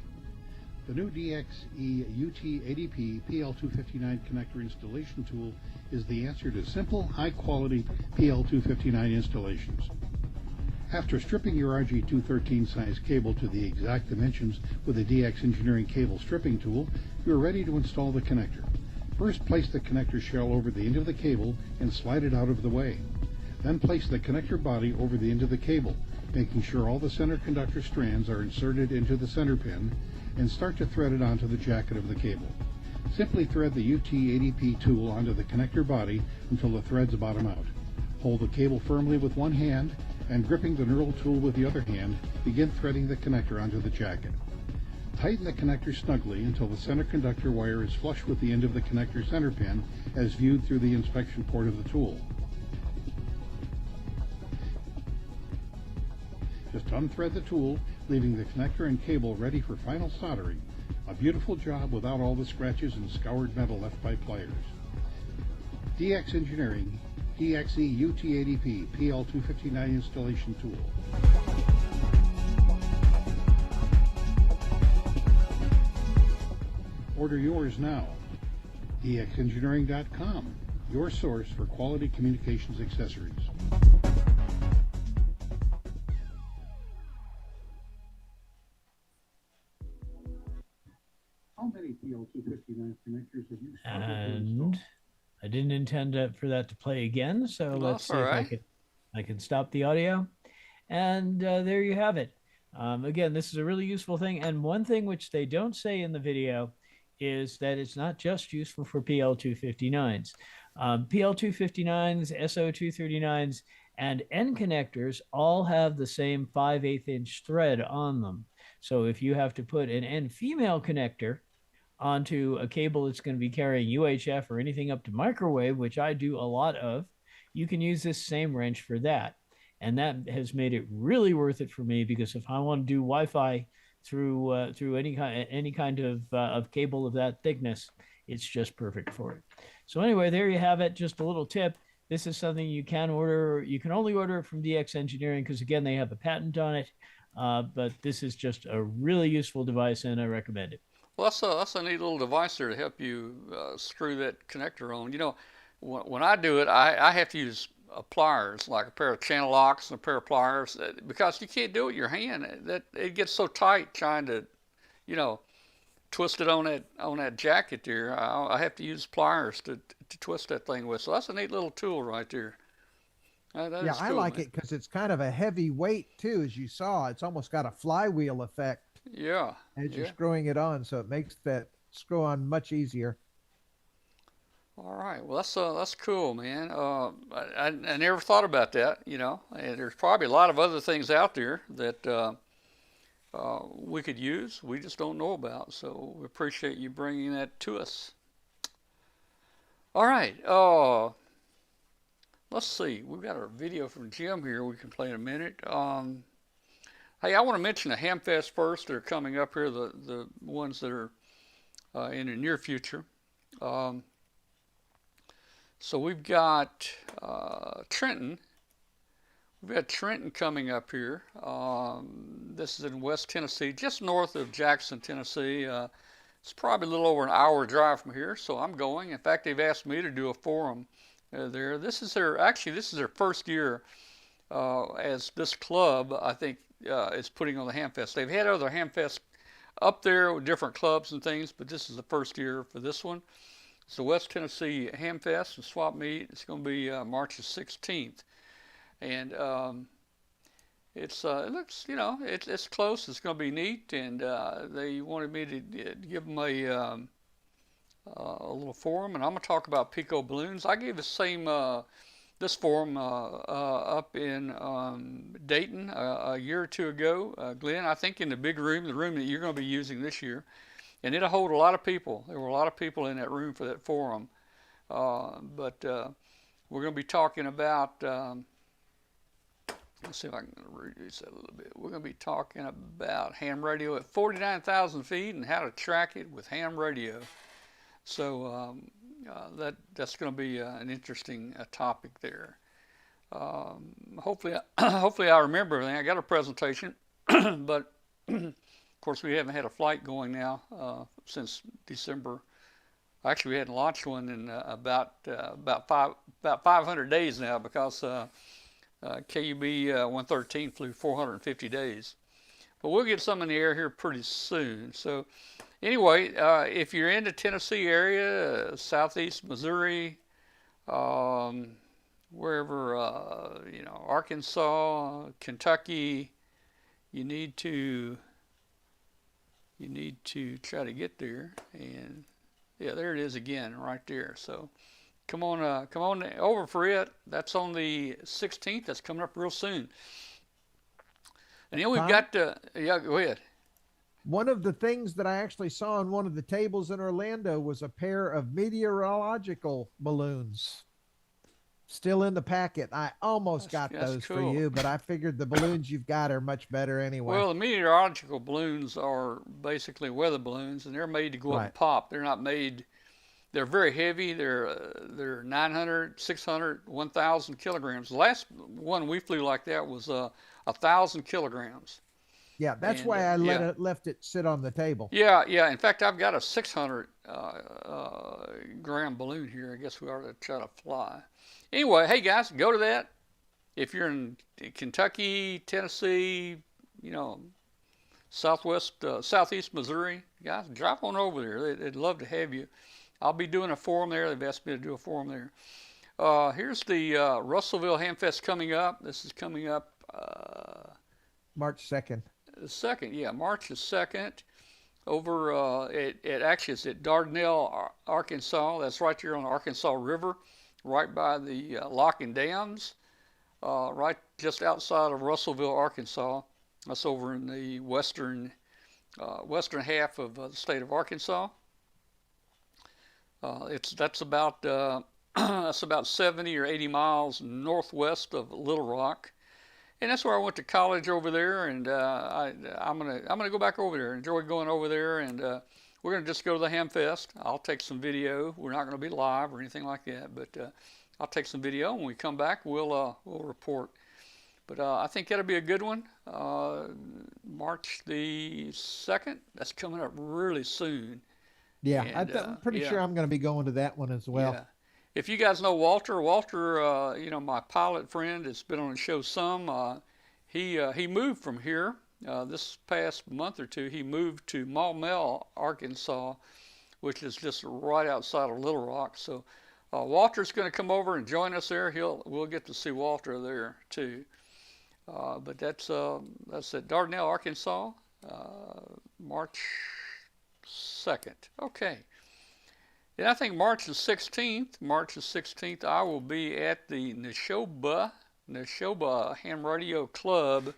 [SPEAKER 4] The new DXE UT80P PL259 connector installation tool is the answer to simple, high-quality PL259 installations. After stripping your RG213 size cable to the exact dimensions with the DX Engineering cable stripping tool, you are ready to install the connector. First, place the connector shell over the end of the cable and slide it out of the way. Then place the connector body over the end of the cable, making sure all the center conductor strands are inserted into the center pin, and start to thread it onto the jacket of the cable. Simply thread the UT80P tool onto the connector body until the threads bottom out. Hold the cable firmly with one hand, and gripping the knurled tool with the other hand, begin threading the connector onto the jacket. Tighten the connector snugly until the center conductor wire is flush with the end of the connector center pin as viewed through the inspection port of the tool. Just unthread the tool, leaving the connector and cable ready for final soldering. A beautiful job without all the scratches and scoured metal left by pliers. DX Engineering DXE UT80P PL259 installation tool. Order yours now. DXengineering.com, your source for quality communications accessories. How many PL259 connectors have you struggled to install?
[SPEAKER 3] And I didn't intend for that to play again, so let's see if I can stop the audio. And there you have it. Again, this is a really useful thing. And one thing which they don't say in the video is that it's not just useful for PL259s. PL259s, SO239s, and N connectors all have the same 5/8 inch thread on them. So if you have to put an N female connector onto a cable that's going to be carrying UHF or anything up to microwave, which I do a lot of, you can use this same wrench for that. And that has made it really worth it for me, because if I want to do Wi-Fi through any kind of cable of that thickness, it's just perfect for it. So anyway, there you have it. Just a little tip. This is something you can order. You can only order it from DX Engineering because, again, they have a patent on it. But this is just a really useful device, and I recommend it.
[SPEAKER 1] Well, that's a neat little device there to help you screw that connector on. You know, when I do it, I have to use pliers, like a pair of channel locks and a pair of pliers, because you can't do it with your hand. That it gets so tight trying to, you know, twist it on that jacket there. I have to use pliers to twist that thing with. So that's a neat little tool right there. That
[SPEAKER 2] Yeah,
[SPEAKER 1] is
[SPEAKER 2] I
[SPEAKER 1] cool,
[SPEAKER 2] like
[SPEAKER 1] man.
[SPEAKER 2] it because it's kind of a heavy weight too, as you saw. It's almost got a flywheel effect
[SPEAKER 1] Yeah.
[SPEAKER 2] as you're
[SPEAKER 1] Yeah.
[SPEAKER 2] screwing it on, so it makes that screw on much easier.
[SPEAKER 1] All right. Well, that's cool, man. I never thought about that. You know, and there's probably a lot of other things out there that we could use. We just don't know about. So we appreciate you bringing that to us. All right. Let's see. We've got a video from Jim here we can play in a minute. Hey, I want to mention the Hamfest first. They're coming up here, the ones that are in the near future. So we've got Trenton. We've got Trenton coming up here. This is in West Tennessee, just north of Jackson, Tennessee. It's probably a little over an hour drive from here, so I'm going. In fact, they've asked me to do a forum there. This is their first year as this club, I think, is putting on the Hamfest. They've had other Hamfests up there with different clubs and things, but this is the first year for this one. It's the West Tennessee Hamfest and Swap Meet. It's going to be March the 16th. And it looks, you know, it's close. It's going to be neat. And they wanted me to give them a little forum. And I'm going to talk about Pico balloons. I gave the same, this forum up in Dayton a year or two ago. Glen, I think in the big room, the room that you're going to be using this year. And it'll hold a lot of people. There were a lot of people in that room for that forum. But we're going to be talking about, let's see if I can reduce that a little bit. We're going to be talking about ham radio at 49,000 feet and how to track it with ham radio. So that's going to be an interesting topic there. Hopefully I remember everything. I got a presentation, but Of course, we haven't had a flight going now since December. Actually, we hadn't launched one in about 500 days now, because KUB 113 flew 450 days. But we'll get some in the air here pretty soon. So anyway, if you're in the Tennessee area, southeast Missouri, wherever, Arkansas, Kentucky, you need to try to get there. And yeah, there it is again, right there. So come on over for it. That's on the 16th. That's coming up real soon. And then we've got, yeah, go ahead.
[SPEAKER 2] One of the things that I actually saw on one of the tables in Orlando was a pair of meteorological balloons still in the packet. I almost got those
[SPEAKER 1] cool.
[SPEAKER 2] for you, but I figured the balloons you've got are much better anyway.
[SPEAKER 1] Well, the meteorological balloons are basically weather balloons, and they're made to go up and pop. They're not made, they're very heavy. They're 900, 600, 1,000 kilograms. The last one we flew like that was 1,000 kilograms.
[SPEAKER 2] Yeah, that's why I left it sit on the table.
[SPEAKER 1] Yeah, yeah. In fact, I've got a 600 gram balloon here. I guess we ought to try to fly. Anyway, hey guys, go to that. If you're in Kentucky, Tennessee, southeast Missouri, guys, drop on over there. They'd love to have you. I'll be doing a forum there. They've asked me to do a forum there. Here's the Russellville Hamfest coming up. This is coming up
[SPEAKER 2] March 2nd.
[SPEAKER 1] The 2nd, yeah, March the 2nd. Over it's at Dardanelle, Arkansas. That's right there on the Arkansas River, right by the lock and dams, right just outside of Russellville, Arkansas. That's over in the western half of the state of Arkansas. That's about that's about 70 or 80 miles northwest of Little Rock, and that's where I went to college over there. And I'm gonna go back over there. Enjoy going over there, and we're gonna just go to the Hamfest. I'll take some video. We're not gonna be live or anything like that, but I'll take some video. When we come back, we'll report. But I think that'll be a good one. March the 2nd. That's coming up really soon.
[SPEAKER 2] Yeah, and, I'm pretty sure I'm going to be going to that one as well.
[SPEAKER 1] Yeah. If you guys know Walter, my pilot friend has been on the show some. He moved from here this past month or two. He moved to Maumelle, Arkansas, which is just right outside of Little Rock. So Walter's going to come over and join us there. We'll get to see Walter there too. But that's at Dardanelle, Arkansas, March 2nd. Okay. And I think March the 16th, I will be at the Neshoba Ham Radio Club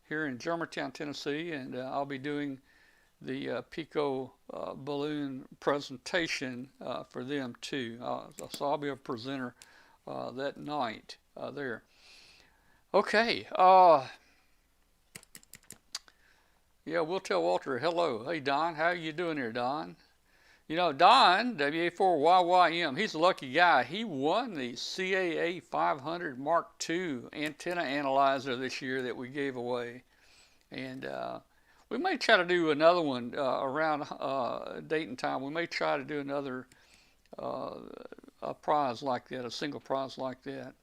[SPEAKER 1] here in Germantown, Tennessee, and I'll be doing the Pico balloon presentation for them too. So I'll be a presenter that night there. Okay. Yeah, we'll tell Walter hello. Hey, Don, how you doing here, Don? Don, WA4YYM, he's a lucky guy. He won the CAA 500 Mark II antenna analyzer this year that we gave away. And we may try to do another one around date and time. We may try to do another a prize like that, a single prize like that.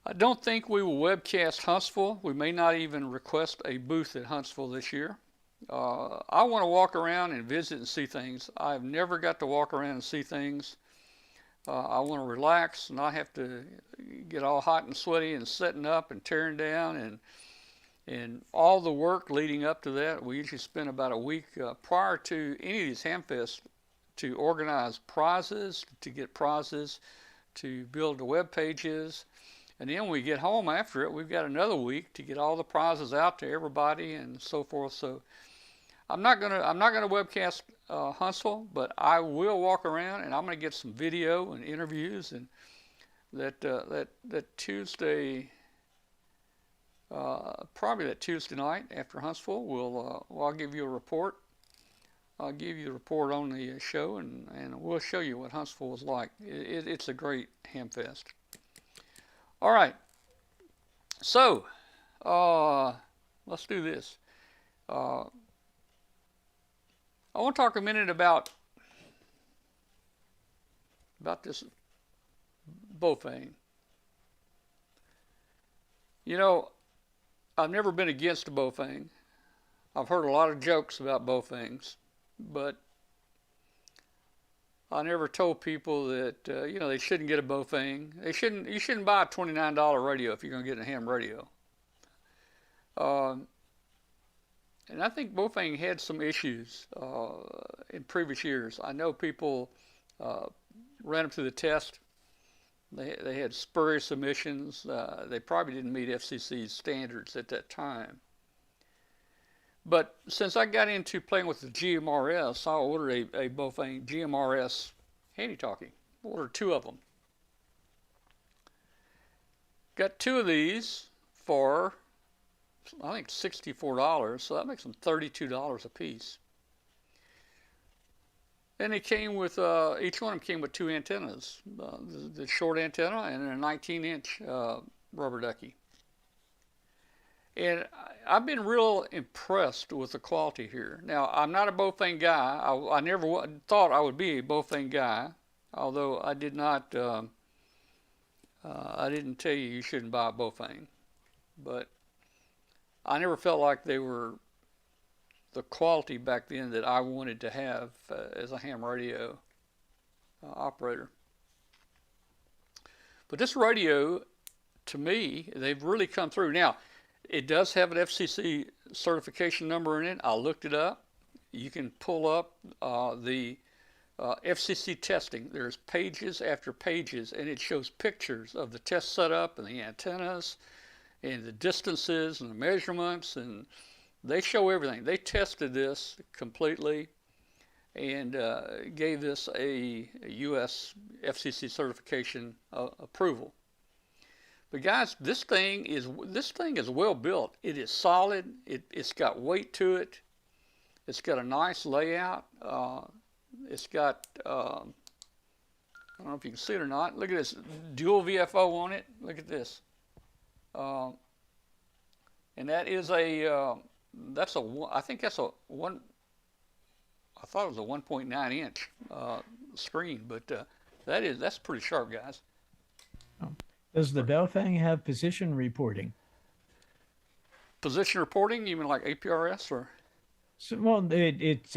[SPEAKER 1] I don't think we will webcast Huntsville. We may not even request a booth at Huntsville this year. I want to walk around and visit and see things. I've never got to walk around and see things. I want to relax and not have to get all hot and sweaty and setting up and tearing down and all the work leading up to that. We usually spend about a week prior to any of these Hamfests to organize prizes, to get prizes, to build the web pages. And then when we get home after it, we've got another week to get all the prizes out to everybody and so forth. So I'm not gonna webcast Huntsville, but I will walk around and I'm gonna get some video and interviews. And that Tuesday, probably that Tuesday night after Huntsville, I'll give you a report. I'll give you a report on the show, and we'll show you what Huntsville is like. It's a great Hamfest. All right, so let's do this. I want to talk a minute about this BaoFeng. You know, I've never been against a BaoFeng. I've heard a lot of jokes about BaoFengs, but I never told people that they shouldn't get a BaoFeng. You shouldn't buy a $29 radio if you're going to get a ham radio. And I think BaoFeng had some issues in previous years. I know people ran them through the test. They had spurious emissions. They probably didn't meet FCC's standards at that time. But since I got into playing with the GMRS, I ordered a BaoFeng GMRS handy-talkie. Ordered 2 of them. Got 2 of these for, I think, $64, so that makes them $32 a piece. And it came with, each one of them came with 2 antennas, the short antenna and a 19-inch rubber ducky. And I've been real impressed with the quality here. Now, I'm not a BaoFeng guy. I never thought I would be a BaoFeng guy, although I did not, I didn't tell you shouldn't buy a BaoFeng. But I never felt like they were the quality back then that I wanted to have as a ham radio operator. But this radio, to me, they've really come through. Now, it does have an FCC certification number in it. I looked it up. You can pull up the FCC testing. There's pages after pages, and it shows pictures of the test setup and the antennas and the distances and the measurements, and they show everything. They tested this completely and gave this a US FCC certification approval. But guys, this thing is well built. It is solid. It's got weight to it. It's got a nice layout. It's got I don't know if you can see it or not. Look at this dual VFO on it. Look at this. And that is I think that's a one. I thought it was a 1.9 inch screen, but that's pretty sharp, guys.
[SPEAKER 3] Does the BaoFeng have position reporting?
[SPEAKER 1] Position reporting? You mean like APRS or?
[SPEAKER 3] So, well, it's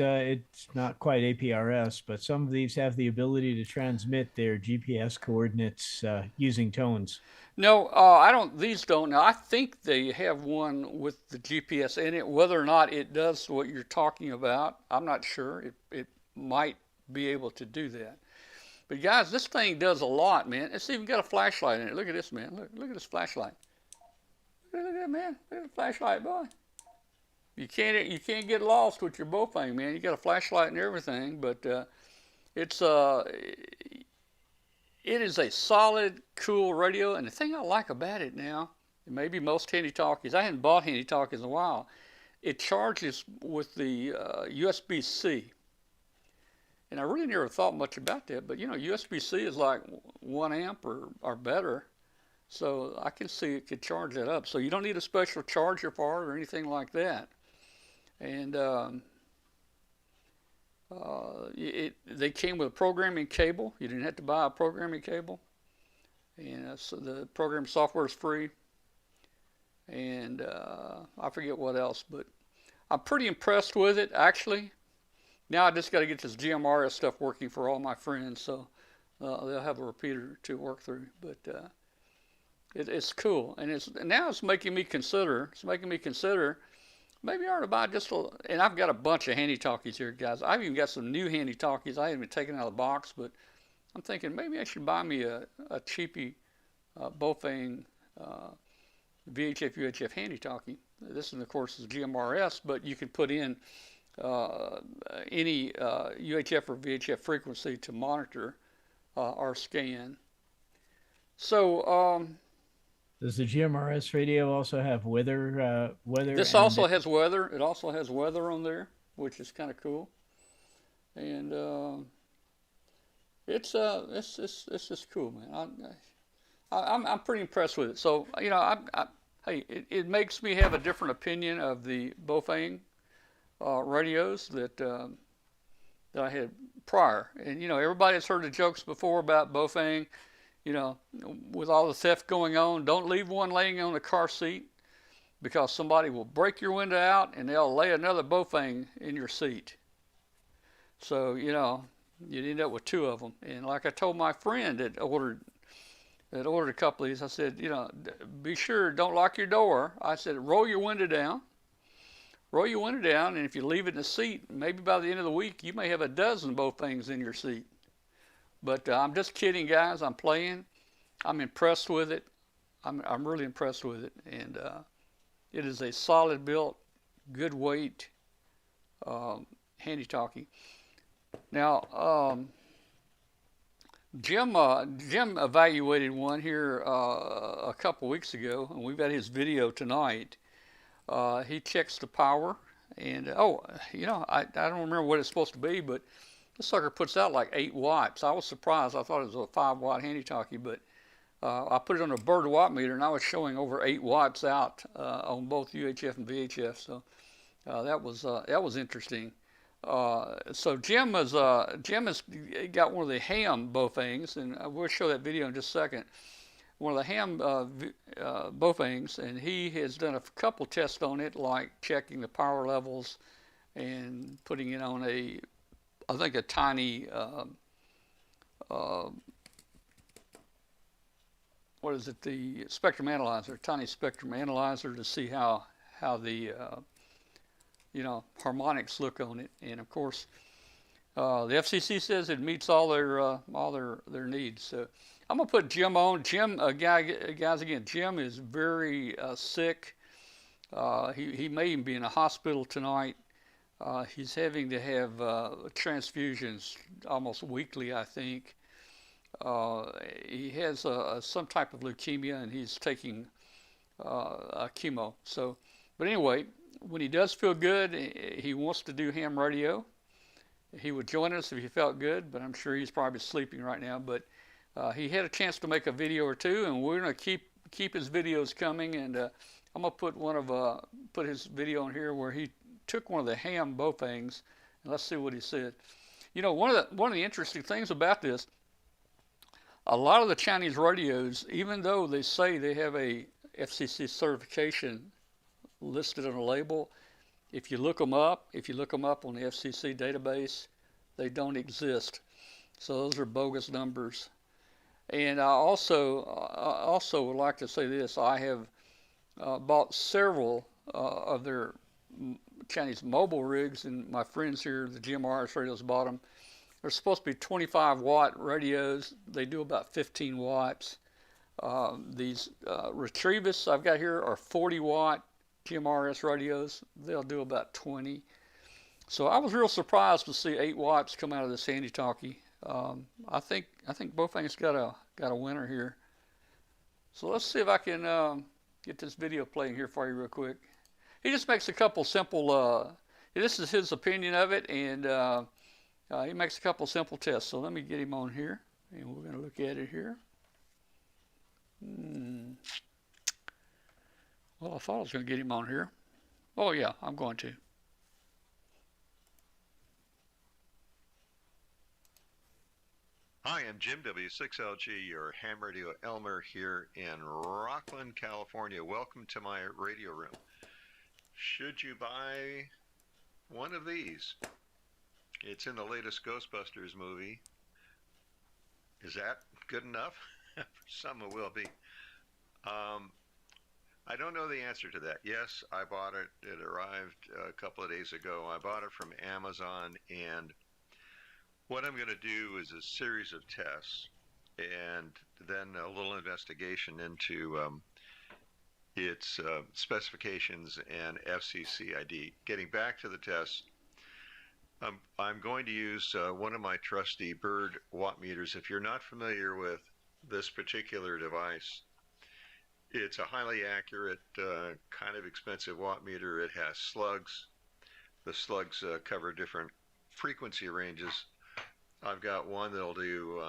[SPEAKER 3] not quite APRS, but some of these have the ability to transmit their GPS coordinates using tones.
[SPEAKER 1] No, I don't. These don't. Now, I think they have one with the GPS in it. Whether or not it does what you're talking about, I'm not sure. It might be able to do that. But guys, this thing does a lot, man. It's even got a flashlight in it. Look at this, man. Look at this flashlight. Look at that, man. Look at the flashlight, boy. You can't get lost with your BaoFeng, man. You got a flashlight and everything, but it is a solid, cool radio. And the thing I like about it now, and maybe most handy-talkies, I hadn't bought handy-talkies in a while, it charges with the USB-C. And I really never thought much about that, but USB-C is like 1 amp or better. So I can see it could charge that up. So you don't need a special charger for it or anything like that. And they came with a programming cable. You didn't have to buy a programming cable. And so the program software is free. And I forget what else, but I'm pretty impressed with it, actually. Now I just got to get this GMRS stuff working for all my friends, so they'll have a repeater to work through. But it's cool, and now it's making me consider. It's making me consider maybe I ought to buy just a. And I've got a bunch of handy-talkies here, guys. I've even got some new handy-talkies I haven't even taken out of the box, but I'm thinking maybe I should buy me a cheapy BaoFeng VHF UHF handy-talkie. This is, of course, is GMRS, but you can put in any UHF or VHF frequency to monitor our scan. So
[SPEAKER 3] does the GMRS radio also have weather?
[SPEAKER 1] This also has weather. It also has weather on there, which is kind of cool. And it's just cool, man. I'm pretty impressed with it. So hey, it makes me have a different opinion of the BaoFeng radios that that I had prior. And everybody has heard the jokes before about BaoFeng. With all the theft going on, don't leave one laying on the car seat because somebody will break your window out and they'll lay another BaoFeng in your seat. So you'd end up with two of them. And like I told my friend that ordered a couple of these, I said, be sure, don't lock your door. I said, roll your window down. Roll your window down, and if you leave it in the seat, maybe by the end of the week, you may have a dozen BaoFengs in your seat. But I'm just kidding, guys. I'm playing. I'm impressed with it. I'm really impressed with it. And it is a solid built, good weight, handy talkie. Now, Jim evaluated one here a couple weeks ago, and we've got his video tonight. He checks the power, and I don't remember what it's supposed to be, but this sucker puts out like 8 watts. I was surprised. I thought it was a 5-watt handy talkie, but I put it on a bird watt meter, and I was showing over 8 watts out on both UHF and VHF. So that was interesting. So Jim has got one of the ham BaoFengs, and we'll show that video in just a second. One of the ham BaoFengs, and he has done a couple tests on it, like checking the power levels and putting it on I think a tiny what is it? The spectrum analyzer, tiny spectrum analyzer, to see how the harmonics look on it. And of course, the FCC says it meets all their needs. So I'm gonna put Jim on. Jim, guys, again, Jim is very sick. He may even be in a hospital tonight. He's having to have transfusions almost weekly, I think. He has some type of leukemia, and he's taking chemo. So, but anyway, when he does feel good, he wants to do ham radio. He would join us if he felt good, but I'm sure he's probably sleeping right now. But he had a chance to make a video or two, and we're going to keep his videos coming. And I'm going to put his video on here where he took one of the ham BaoFengs, and let's see what he said. One of the interesting things about this, a lot of the Chinese radios, even though they say they have a FCC certification listed on a label, if you look them up on the FCC database, they don't exist. So those are bogus numbers. And I also would like to say this: I have bought several of their Chinese mobile rigs, and my friends here, the GMRS radios, bought them. They're supposed to be 25-watt radios. They do about 15 watts. These Retrievus I've got here are 40-watt GMRS radios. They'll do about 20. So I was real surprised to see 8 watts come out of this handy talkie. I think BaoFeng's got a winner here. So let's see if I can get this video playing here for you real quick. He just makes a couple simple. This is his opinion of it, and he makes a couple simple tests. So let me get him on here, and we're going to look at it here. Well, I thought I was going to get him on here. Oh yeah, I'm going to.
[SPEAKER 5] Hi, I'm Jim W6LG, your ham radio Elmer here in Rockland, California. Welcome to my radio room. Should you buy one of these? It's in the latest Ghostbusters movie. Is that good enough? For some it will be. I don't know the answer to that. Yes, I bought it. It arrived a couple of days ago. I bought it from Amazon, and what I'm going to do is a series of tests and then a little investigation into its specifications and FCC ID. Getting back to the tests, I'm going to use one of my trusty Bird watt meters. If you're not familiar with this particular device, it's a highly accurate, kind of expensive watt meter. It has slugs. The slugs cover different frequency ranges. I've got one that'll do,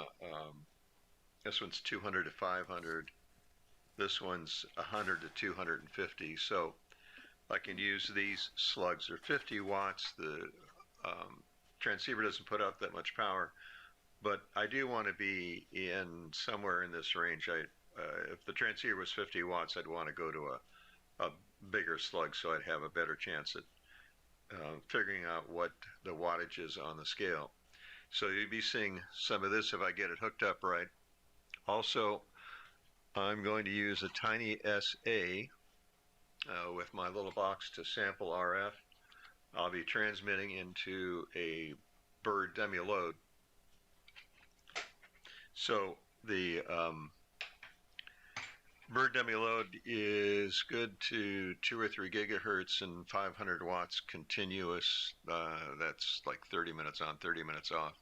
[SPEAKER 5] this one's 200 to 500. This one's 100 to 250. So I can use these slugs. They're 50 watts. The transceiver doesn't put out that much power, but I do want to be in somewhere in this range. If the transceiver was 50 watts, I'd want to go to a bigger slug so I'd have a better chance at figuring out what the wattage is on the scale. So you'd be seeing some of this if I get it hooked up right. Also, I'm going to use a tiny SA with my little box to sample RF. I'll be transmitting into a bird dummy load. So the bird dummy load is good to 2 or 3 gigahertz and 500 watts continuous. That's like 30 minutes on, 30 minutes off.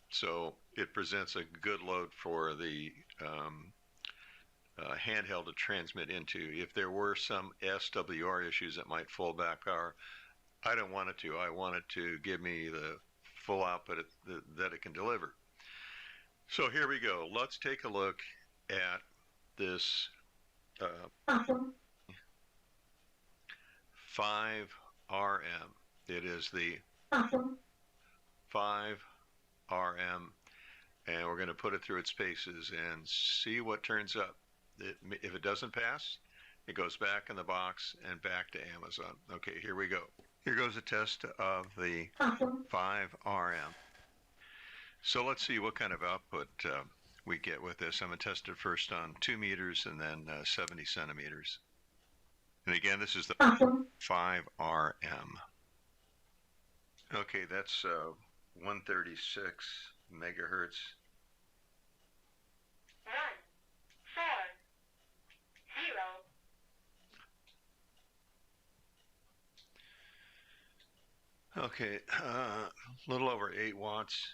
[SPEAKER 5] So it presents a good load for the handheld to transmit into. If there were some SWR issues that might fold back power, I don't want it to. I want it to give me the full output that it can deliver. So here we go. Let's take a look at this 5RM. It is the 5RM, and we're going to put it through its paces and see what turns up. If it doesn't pass, it goes back in the box and back to Amazon. Okay, here we go. Here goes a test of the 5RM. So let's see what kind of output we get with this. I'm going to test it first on 2 meters and then 70 centimeters. And again, this is the 5RM. Okay, that's 136 megahertz. 140. Okay, a little over 8 watts.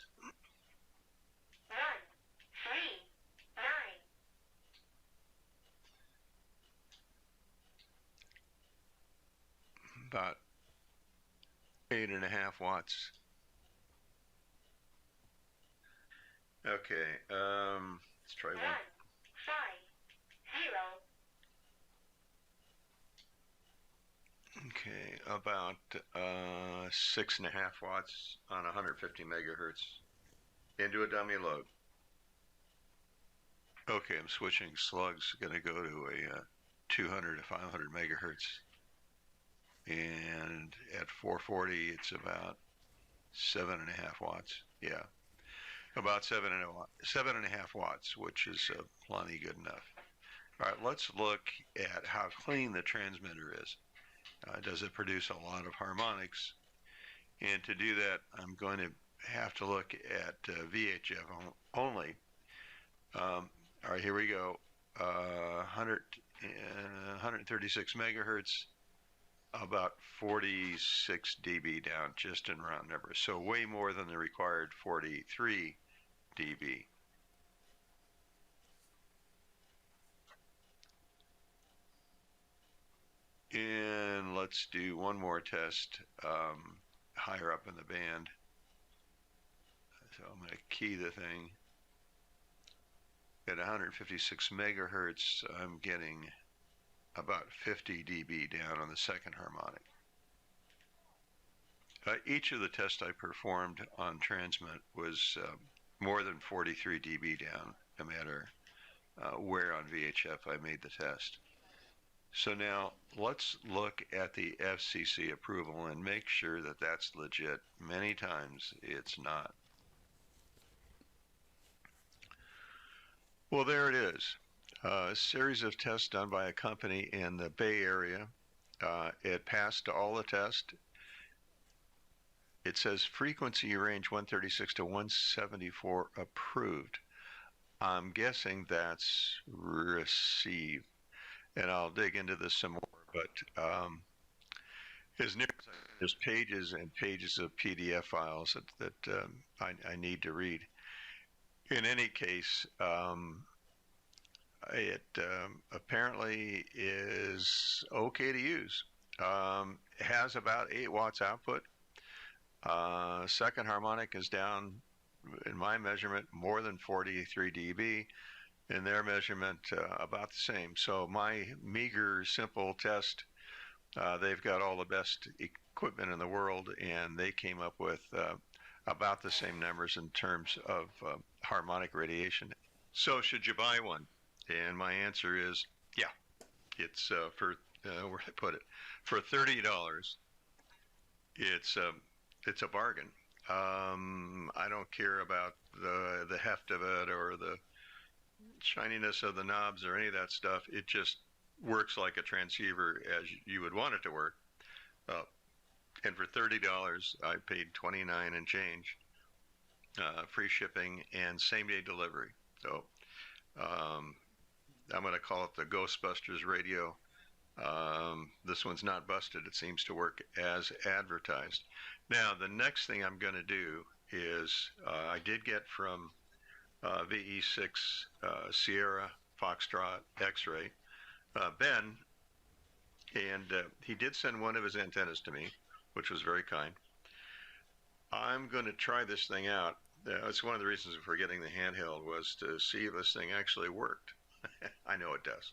[SPEAKER 6] 139.
[SPEAKER 5] About 8.5 watts. Okay, let's try one.
[SPEAKER 6] 150.
[SPEAKER 5] Okay, about 6.5 watts on 150 megahertz into a dummy load. Okay, I'm switching slugs. Going to go to a 200 to 500 megahertz, and at 440, it's about 7.5 watts. Yeah, about 7.5 watts, which is plenty good enough. All right, let's look at how clean the transmitter is. Does it produce a lot of harmonics? And to do that, I'm going to have to look at VHF only. All right, here we go. 136 megahertz, about 46 dB down, just in round numbers. So way more than the required 43 dB. And let's do one more test higher up in the band. So I'm going to key the thing. At 156 megahertz, I'm getting about 50 dB down on the second harmonic. Each of the tests I performed on transmit was more than 43 dB down, no matter where on VHF I made the test. So now let's look at the FCC approval and make sure that that's legit. Many times it's not. Well, there it is. A series of tests done by a company in the Bay Area. It passed all the tests. It says frequency range 136 to 174 approved. I'm guessing that's received. And I'll dig into this some more, but as near as there's pages and pages of PDF files that I need to read. In any case, it apparently is okay to use. It has about 8 watts output. Second harmonic is down, in my measurement, more than 43 dB. In their measurement, about the same. So my meager, simple test They've got all the best equipment in the world, and they came up with about the same numbers in terms of harmonic radiation. So, should you buy one? And my answer is, yeah. It's where I put it, for $30. It's a bargain. I don't care about the heft of it or the shininess of the knobs or any of that stuff. It just works like a transceiver as you would want it to work. And for $30, I paid $29 and change, free shipping and same-day delivery. So I'm going to call it the Ghostbusters radio. This one's not busted. It seems to work as advertised. Now, the next thing I'm going to do is I did get from VE6 Sierra Foxtrot X-Ray Ben, and he did send one of his antennas to me, which was very kind. I'm going to try this thing out. That's one of the reasons for getting the handheld, was to see if this thing actually worked. I know it does.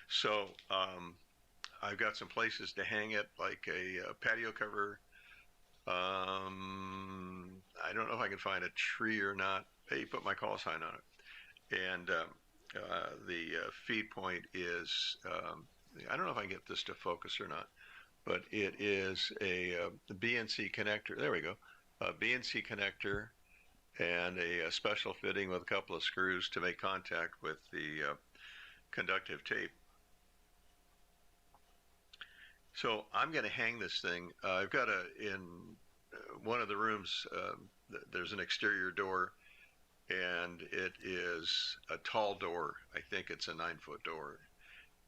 [SPEAKER 5] So I've got some places to hang it, like a patio cover. I don't know if I can find a tree or not. Hey, put my call sign on it. And the feed point is, I don't know if I can get this to focus or not, but it is a BNC connector. There we go. A BNC connector and a special fitting with a couple of screws to make contact with the conductive tape. So I'm going to hang this thing. I've got in one of the rooms, there's an exterior door, and it is a tall door. I think it's a 9-foot door,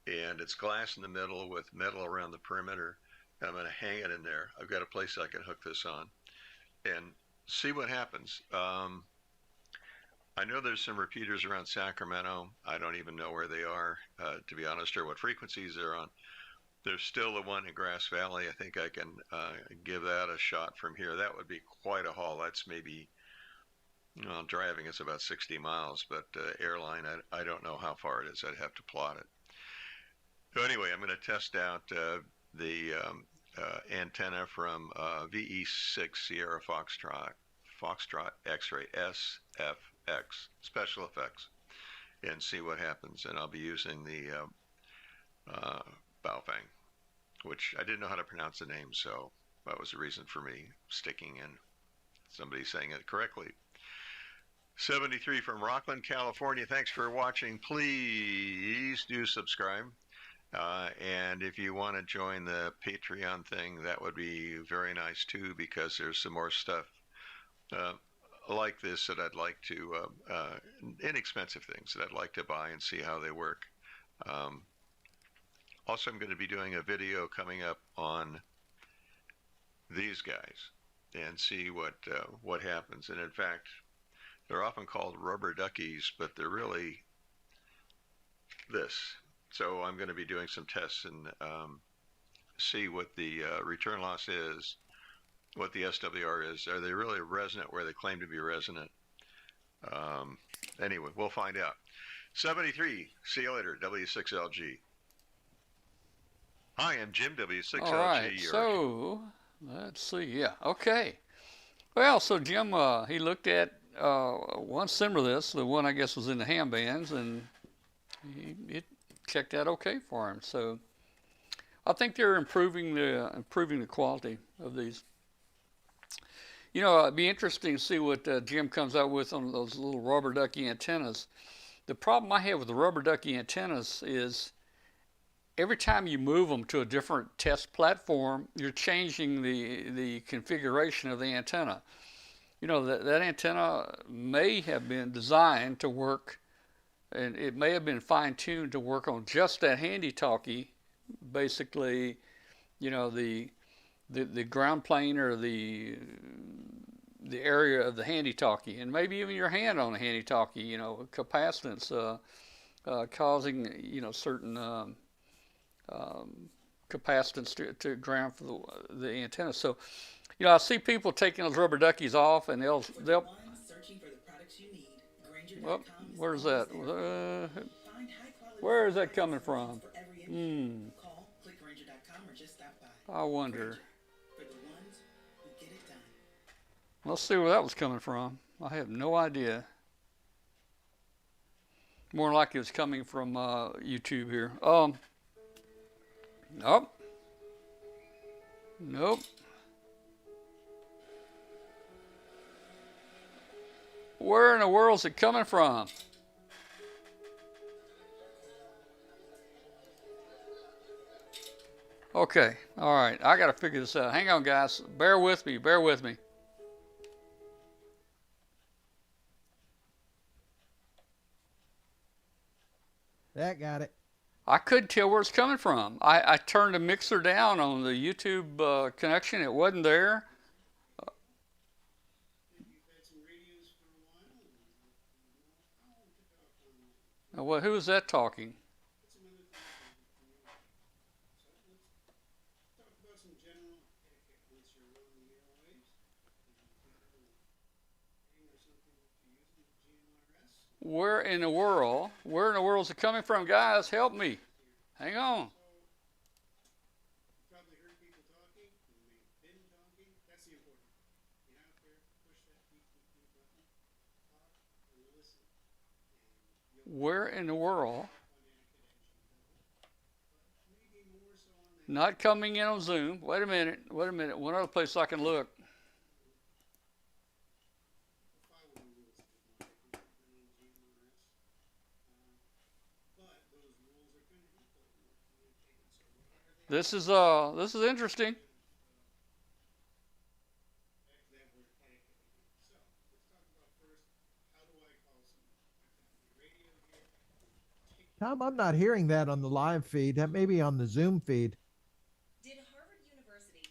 [SPEAKER 5] and it's glass in the middle with metal around the perimeter. I'm going to hang it in there. I've got a place I can hook this on and see what happens. I know there's some repeaters around Sacramento. I don't even know where they are, to be honest, or what frequencies they're on. There's still the one in Grass Valley. I think I can give that a shot from here. That would be quite a haul. That's maybe, well, driving is about 60 miles, but airline, I don't know how far it is. I'd have to plot it. So anyway, I'm going to test out the antenna from VE6 Sierra Foxtrot X-Ray SFX, Special Effects, and see what happens. And I'll be using the BaoFeng, which I didn't know how to pronounce the name, so that was the reason for me sticking in somebody saying it correctly. 73 from Rockland, California. Thanks for watching. Please do subscribe. And if you want to join the Patreon thing, that would be very nice too, because there's some more stuff like this that I'd like to, inexpensive things that I'd like to buy and see how they work. Also, I'm going to be doing a video coming up on these guys and see what happens. And in fact, they're often called rubber duckies, but they're really this. So I'm going to be doing some tests and see what the return loss is, what the SWR is. Are they really resonant where they claim to be resonant? Anyway, we'll find out. 73, see you later, W6LG. Hi, I'm Jim, W6LG.
[SPEAKER 1] All right, so let's see. Yeah, okay. Well, so Jim, he looked at one similar to this, the one I guess was in the ham bands, and it checked out okay for him. So I think they're improving the quality of these. You know, it'd be interesting to see what Jim comes out with on those little rubber ducky antennas. The problem I have with the rubber ducky antennas is every time you move them to a different test platform, you're changing the configuration of the antenna. You know, that antenna may have been designed to work, and it may have been fine-tuned to work on just that handy-talkie, basically, you know, the ground plane or the area of the handy-talkie, and maybe even your hand on a handy-talkie, you know, capacitance causing, you know, certain capacitance to ground for the antenna. So, you know, I see people taking those rubber duckies off, and they'll well, where's that? Where is that coming from? I wonder.
[SPEAKER 7] For the ones who get it done.
[SPEAKER 1] Let's see where that was coming from. I have no idea. More like it was coming from YouTube here. Nope. Nope. Where in the world is it coming from? Okay, all right. I got to figure this out. Hang on, guys. Bear with me. Bear with me.
[SPEAKER 2] That got it.
[SPEAKER 1] I couldn't tell where it's coming from. I turned the mixer down on the YouTube connection. It wasn't there. Well, who is that talking? Where in the world? Where in the world is it coming from, guys? Help me. Hang on. Where in the world? Not coming in on Zoom. Wait a minute. Wait a minute. One other place I can look. This is interesting.
[SPEAKER 2] Tom, I'm not hearing that on the live feed. That may be on the Zoom feed.
[SPEAKER 8] Did Harvard University?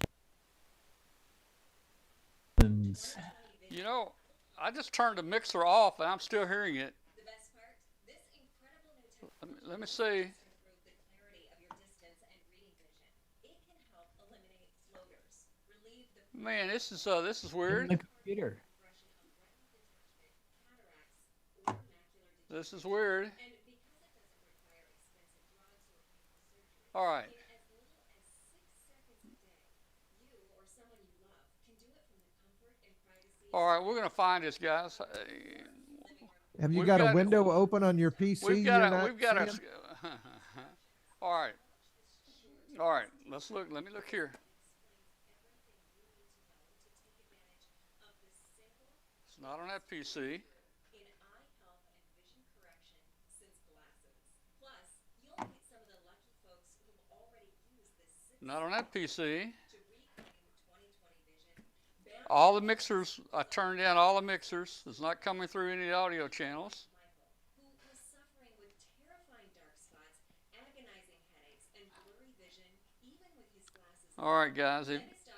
[SPEAKER 1] You know, I just turned the mixer off and I'm still hearing it.
[SPEAKER 8] The best part? This incredible new technology
[SPEAKER 1] Let me see.
[SPEAKER 8] improve the clarity of your distance and reading vision. It can help eliminate floaters, relieve the
[SPEAKER 1] Man, this is
[SPEAKER 3] In
[SPEAKER 1] weird.
[SPEAKER 3] the computer.
[SPEAKER 8] progression of retinal detachment, cataracts, or macular degeneration.
[SPEAKER 1] This is weird.
[SPEAKER 8] And because it doesn't require expensive drugs or painful surgery,
[SPEAKER 1] All right.
[SPEAKER 8] in as little as 6 seconds a day, you or someone you love can do it from the comfort and privacy
[SPEAKER 1] All right, we're gonna find this, guys.
[SPEAKER 2] Have you
[SPEAKER 1] We've
[SPEAKER 2] got a
[SPEAKER 1] got-
[SPEAKER 2] window open on your PC?
[SPEAKER 1] We've
[SPEAKER 2] you're
[SPEAKER 1] got
[SPEAKER 2] not
[SPEAKER 1] a. We've got a.
[SPEAKER 2] seeing?
[SPEAKER 1] All right. All right. Let's look. Let me look here. It's not on that PC.
[SPEAKER 8] in eye health and vision correction since glasses. Plus, you'll meet some of the lucky folks who've already used this system
[SPEAKER 1] Not on that PC.
[SPEAKER 8] to reclaim 20/20 vision.
[SPEAKER 1] All the mixers. I turned down all the mixers. It's not coming through any audio channels.
[SPEAKER 8] Michael, who was suffering with terrifying dark spots, agonizing headaches, and blurry vision, even with his glasses
[SPEAKER 1] All right, guys.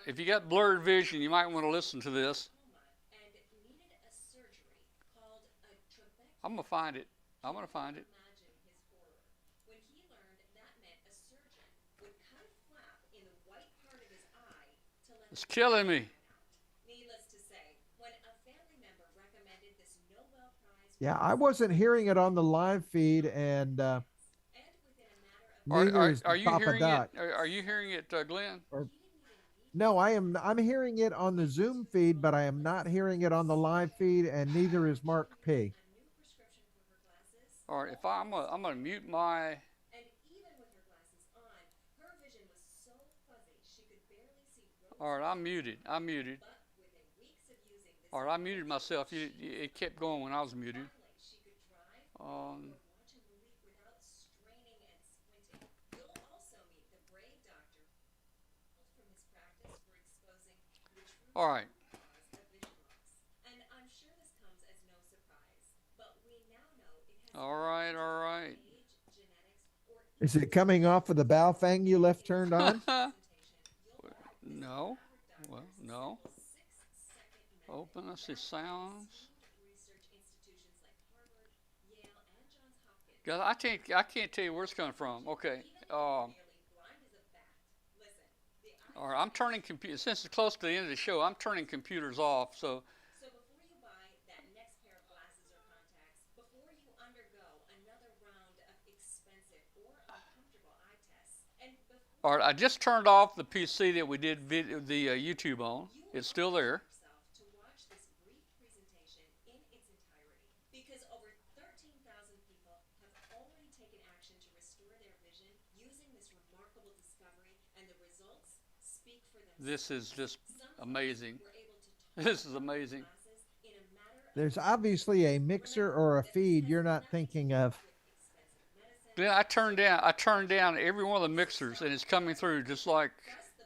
[SPEAKER 1] If you got blurred vision, you might want to listen to this.
[SPEAKER 8] coma and needed a surgery called a trabectomy.
[SPEAKER 1] I'm gonna find it. I'm gonna find it.
[SPEAKER 8] Imagine his horror when he learned that meant a surgeon would cut a flap in the white part of his eye to let
[SPEAKER 1] It's
[SPEAKER 8] the
[SPEAKER 1] killing me.
[SPEAKER 8] Needless to say, when a family member recommended this Nobel Prize
[SPEAKER 2] Yeah, I wasn't hearing it on the live feed, and
[SPEAKER 8] and within a matter of
[SPEAKER 2] neither is
[SPEAKER 1] Are you
[SPEAKER 2] Papa
[SPEAKER 1] hearing
[SPEAKER 2] Doc.
[SPEAKER 1] it? Are you hearing it, Glenn?
[SPEAKER 2] No, I'm hearing it on the Zoom feed, but I am not hearing it on the live feed, and neither is Mark P.
[SPEAKER 8] a new prescription for her glasses,
[SPEAKER 1] All right. If I'm gonna mute my.
[SPEAKER 8] and even with her glasses on, her vision was so fuzzy she could barely see roads.
[SPEAKER 1] All right. I'm muted. I'm muted.
[SPEAKER 8] But within weeks of using this,
[SPEAKER 1] All right. I muted myself. It kept going when I was muted.
[SPEAKER 8] finally she could drive or
[SPEAKER 1] Um.
[SPEAKER 8] watch a movie without straining and squinting. You'll also meet the brave doctor from his practice for exposing the true
[SPEAKER 1] All right.
[SPEAKER 8] cause of vision loss. And I'm sure this comes as no surprise, but we now know it has
[SPEAKER 1] All right. All right.
[SPEAKER 8] age, genetics, or
[SPEAKER 2] Is it coming off of the BaoFeng you left turned on?
[SPEAKER 8] presentation. You'll learn
[SPEAKER 1] No. Well, no.
[SPEAKER 8] 6-second method
[SPEAKER 1] Open. Let's see. Sounds.
[SPEAKER 8] research institutions like Harvard, Yale, and Johns Hopkins.
[SPEAKER 1] Guys, I can't tell you where it's coming from. Okay.
[SPEAKER 8] Nearly blind as a bat. Listen, the eye.
[SPEAKER 1] All right. I'm turning since it's close to the end of the show. I'm turning computers off. So
[SPEAKER 8] So before you buy that next pair of glasses or contacts, before you undergo another round of expensive or uncomfortable eye tests, and before
[SPEAKER 1] All right, I just turned off the PC that we did the YouTube on. It's still there.
[SPEAKER 8] yourself to watch this brief presentation in its entirety because over 13,000 people have already taken action to restore their vision using this remarkable discovery, and the results speak for themselves.
[SPEAKER 1] This is just
[SPEAKER 8] Some
[SPEAKER 1] amazing.
[SPEAKER 8] were able to
[SPEAKER 1] This is amazing.
[SPEAKER 8] classes in a matter of
[SPEAKER 2] There's obviously a mixer or a feed you're not thinking of.
[SPEAKER 8] expensive medicine.
[SPEAKER 1] Then I turned down every one of the mixers, and it's coming through just like.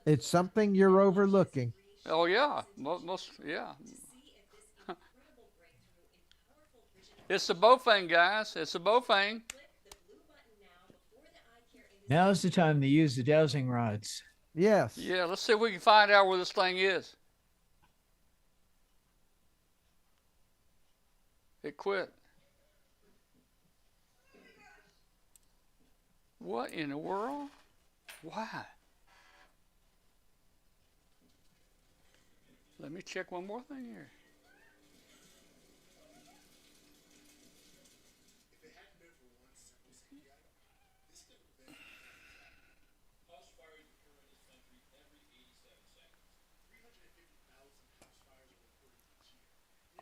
[SPEAKER 2] It's something you're overlooking.
[SPEAKER 1] Oh yeah, most yeah.
[SPEAKER 8] See if this incredible breakthrough in powerful vision.
[SPEAKER 1] It's the BaoFeng, guys. It's the BaoFeng.
[SPEAKER 8] Click the blue button now before the eye care industry.
[SPEAKER 3] Now's the time to use the dowsing rods.
[SPEAKER 2] Yes.
[SPEAKER 1] Yeah, let's see if we can find out where this thing is. It quit. What in the world? Why? Let me check one more thing here.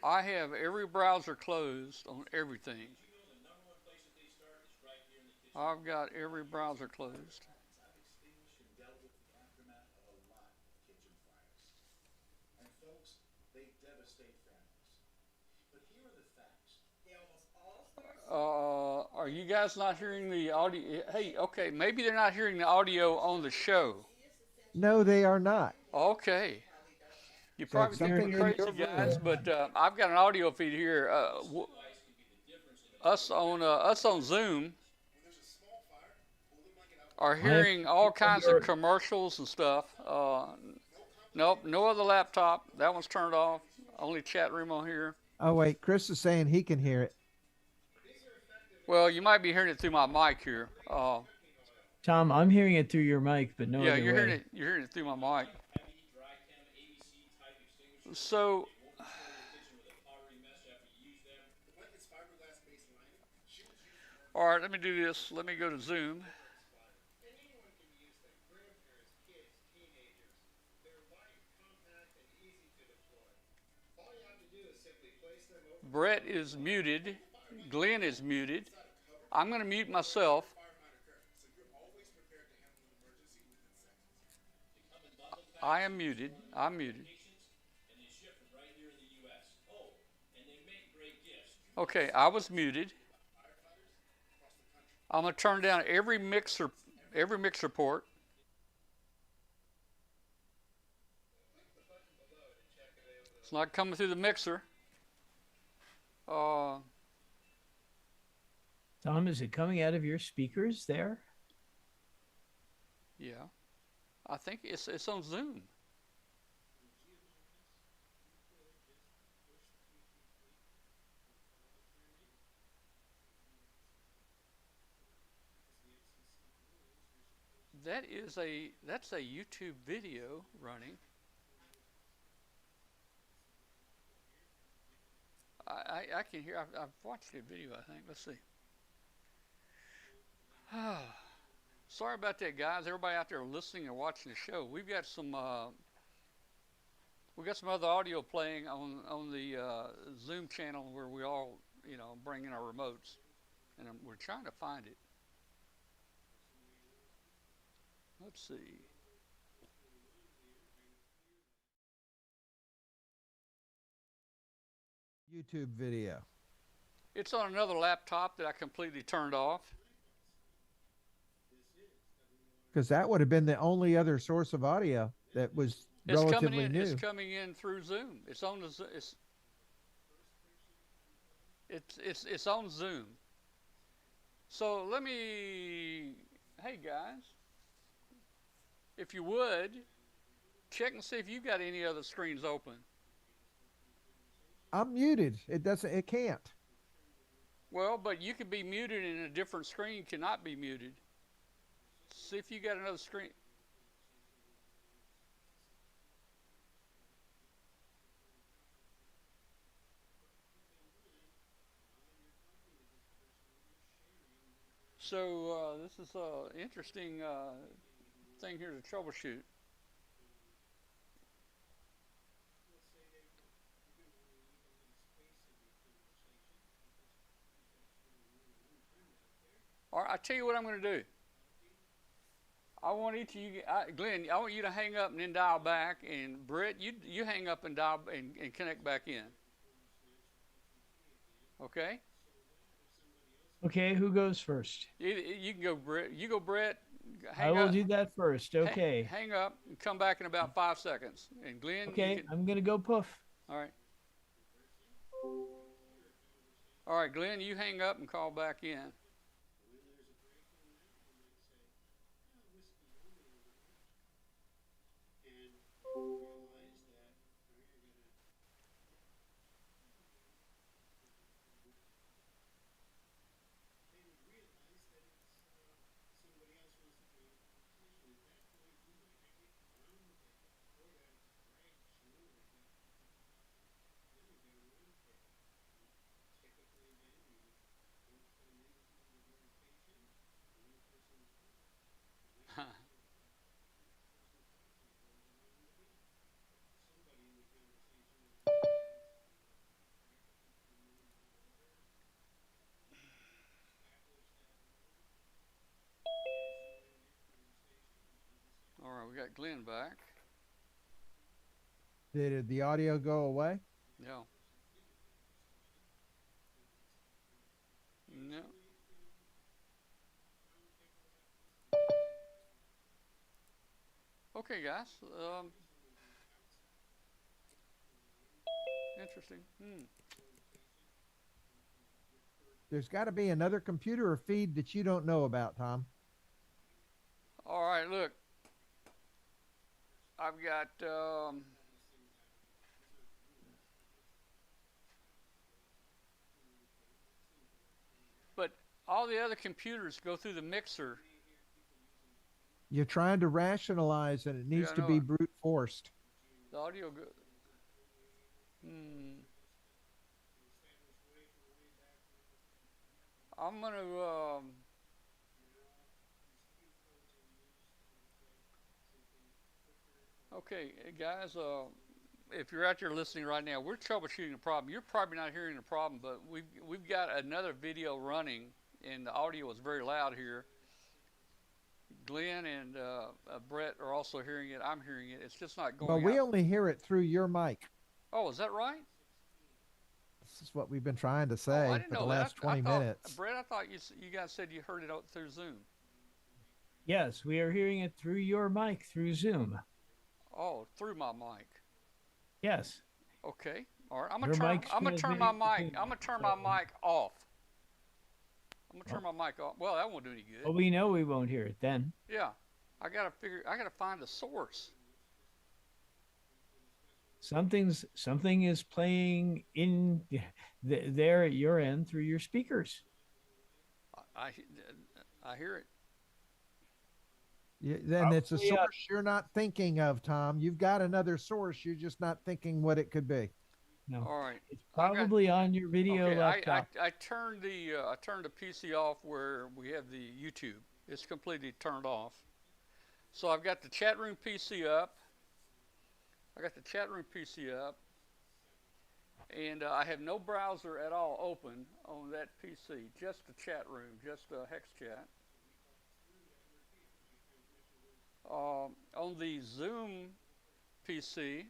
[SPEAKER 1] I have every browser closed on everything. I've got every browser closed. Are you guys not hearing the audio? Hey, okay, maybe they're not hearing the audio on the show.
[SPEAKER 2] No, they are not.
[SPEAKER 1] Okay. You probably think
[SPEAKER 2] something
[SPEAKER 1] we're
[SPEAKER 2] in
[SPEAKER 1] crazy,
[SPEAKER 2] your
[SPEAKER 1] guys,
[SPEAKER 2] room.
[SPEAKER 1] but I've got an audio feed here. Us on Zoom are hearing all kinds of commercials and stuff. Nope, no other laptop. That one's turned off. Only chat room on here.
[SPEAKER 2] Oh, wait. Chris is saying he can hear it.
[SPEAKER 1] Well, you might be hearing it through my mic here.
[SPEAKER 3] Tom, I'm hearing it through your mic, but no
[SPEAKER 1] Yeah,
[SPEAKER 3] other
[SPEAKER 1] you're
[SPEAKER 3] way.
[SPEAKER 1] hearing it. You're hearing it through my mic. So, all right, let me do this. Let me go to Zoom. Brett is muted. Glen is muted. I'm going to mute myself. I am muted. I'm muted. Okay, I was muted. I'm going to turn down every mixer port. It's not coming through the mixer.
[SPEAKER 3] Tom, is it coming out of your speakers there?
[SPEAKER 1] Yeah, I think it's on Zoom. That's a YouTube video running. I can hear. I've watched the video. I think. Let's see. Sorry about that, guys. Everybody out there listening and watching the show. We've got some other audio playing on the Zoom channel where we all bring in our remotes, and we're trying to find it. Let's see.
[SPEAKER 2] YouTube video.
[SPEAKER 1] It's on another laptop that I completely turned off.
[SPEAKER 2] Because that would have been the only other source of audio that was relatively new.
[SPEAKER 1] It's coming in through Zoom. It's on the it's on Zoom. So hey guys, if you would check and see if you got any other screens open.
[SPEAKER 2] I'm muted. It can't.
[SPEAKER 1] Well, but you could be muted and a different screen cannot be muted. See if you got another screen. So this is interesting thing here to troubleshoot. All right, I tell you what I'm going to do. I want each of you, Glenn, I want you to hang up and then dial back, and Britt, you hang up and dial and connect back in. Okay?
[SPEAKER 3] Okay, who goes first?
[SPEAKER 1] You can go, Britt. You go, Britt.
[SPEAKER 3] I will do that first. Okay.
[SPEAKER 1] Hang up and come back in about 5 seconds. And Glenn,
[SPEAKER 3] Okay, I'm gonna go poof.
[SPEAKER 1] All right. All right, Glenn, you hang up and call back in. All right, we got Glenn back.
[SPEAKER 2] Did the audio go away?
[SPEAKER 1] No. No. Okay, guys. Interesting.
[SPEAKER 2] There's got to be another computer or feed that you don't know about, Tom.
[SPEAKER 1] All right, look. I've got but all the other computers go through the mixer.
[SPEAKER 2] You're trying to rationalize, and it needs to be brute forced.
[SPEAKER 1] The audio go. I'm gonna okay, guys, if you're out there listening right now, we're troubleshooting a problem. You're probably not hearing the problem, but we've got another video running, and the audio is very loud here. Glenn and Brett are also hearing it. I'm hearing it. It's just not going.
[SPEAKER 2] But we only hear it through your mic.
[SPEAKER 1] Oh, is that right?
[SPEAKER 2] This is what we've been trying to say for the last 20 minutes.
[SPEAKER 1] Brett, I thought you guys said you heard it out through Zoom.
[SPEAKER 3] Yes, we are hearing it through your mic through Zoom.
[SPEAKER 1] Oh, through my mic.
[SPEAKER 3] Yes.
[SPEAKER 1] Okay. All right. I'm gonna turn my mic. I'm gonna turn my mic off. I'm gonna turn my mic off. Well, that won't do any good.
[SPEAKER 3] Well, we know we won't hear it then.
[SPEAKER 1] Yeah. I gotta find the source.
[SPEAKER 3] Something is playing in there at your end through your speakers.
[SPEAKER 1] I hear it.
[SPEAKER 2] Then it's a source you're not thinking of, Tom. You've got another source. You're just not thinking what it could be.
[SPEAKER 3] No.
[SPEAKER 1] All right.
[SPEAKER 3] It's probably on your video laptop.
[SPEAKER 1] I turned the PC off where we have the YouTube. It's completely turned off. So I've got the chat room PC up. And I have no browser at all open on that PC. Just the chat room, just hex chat. On the Zoom PC,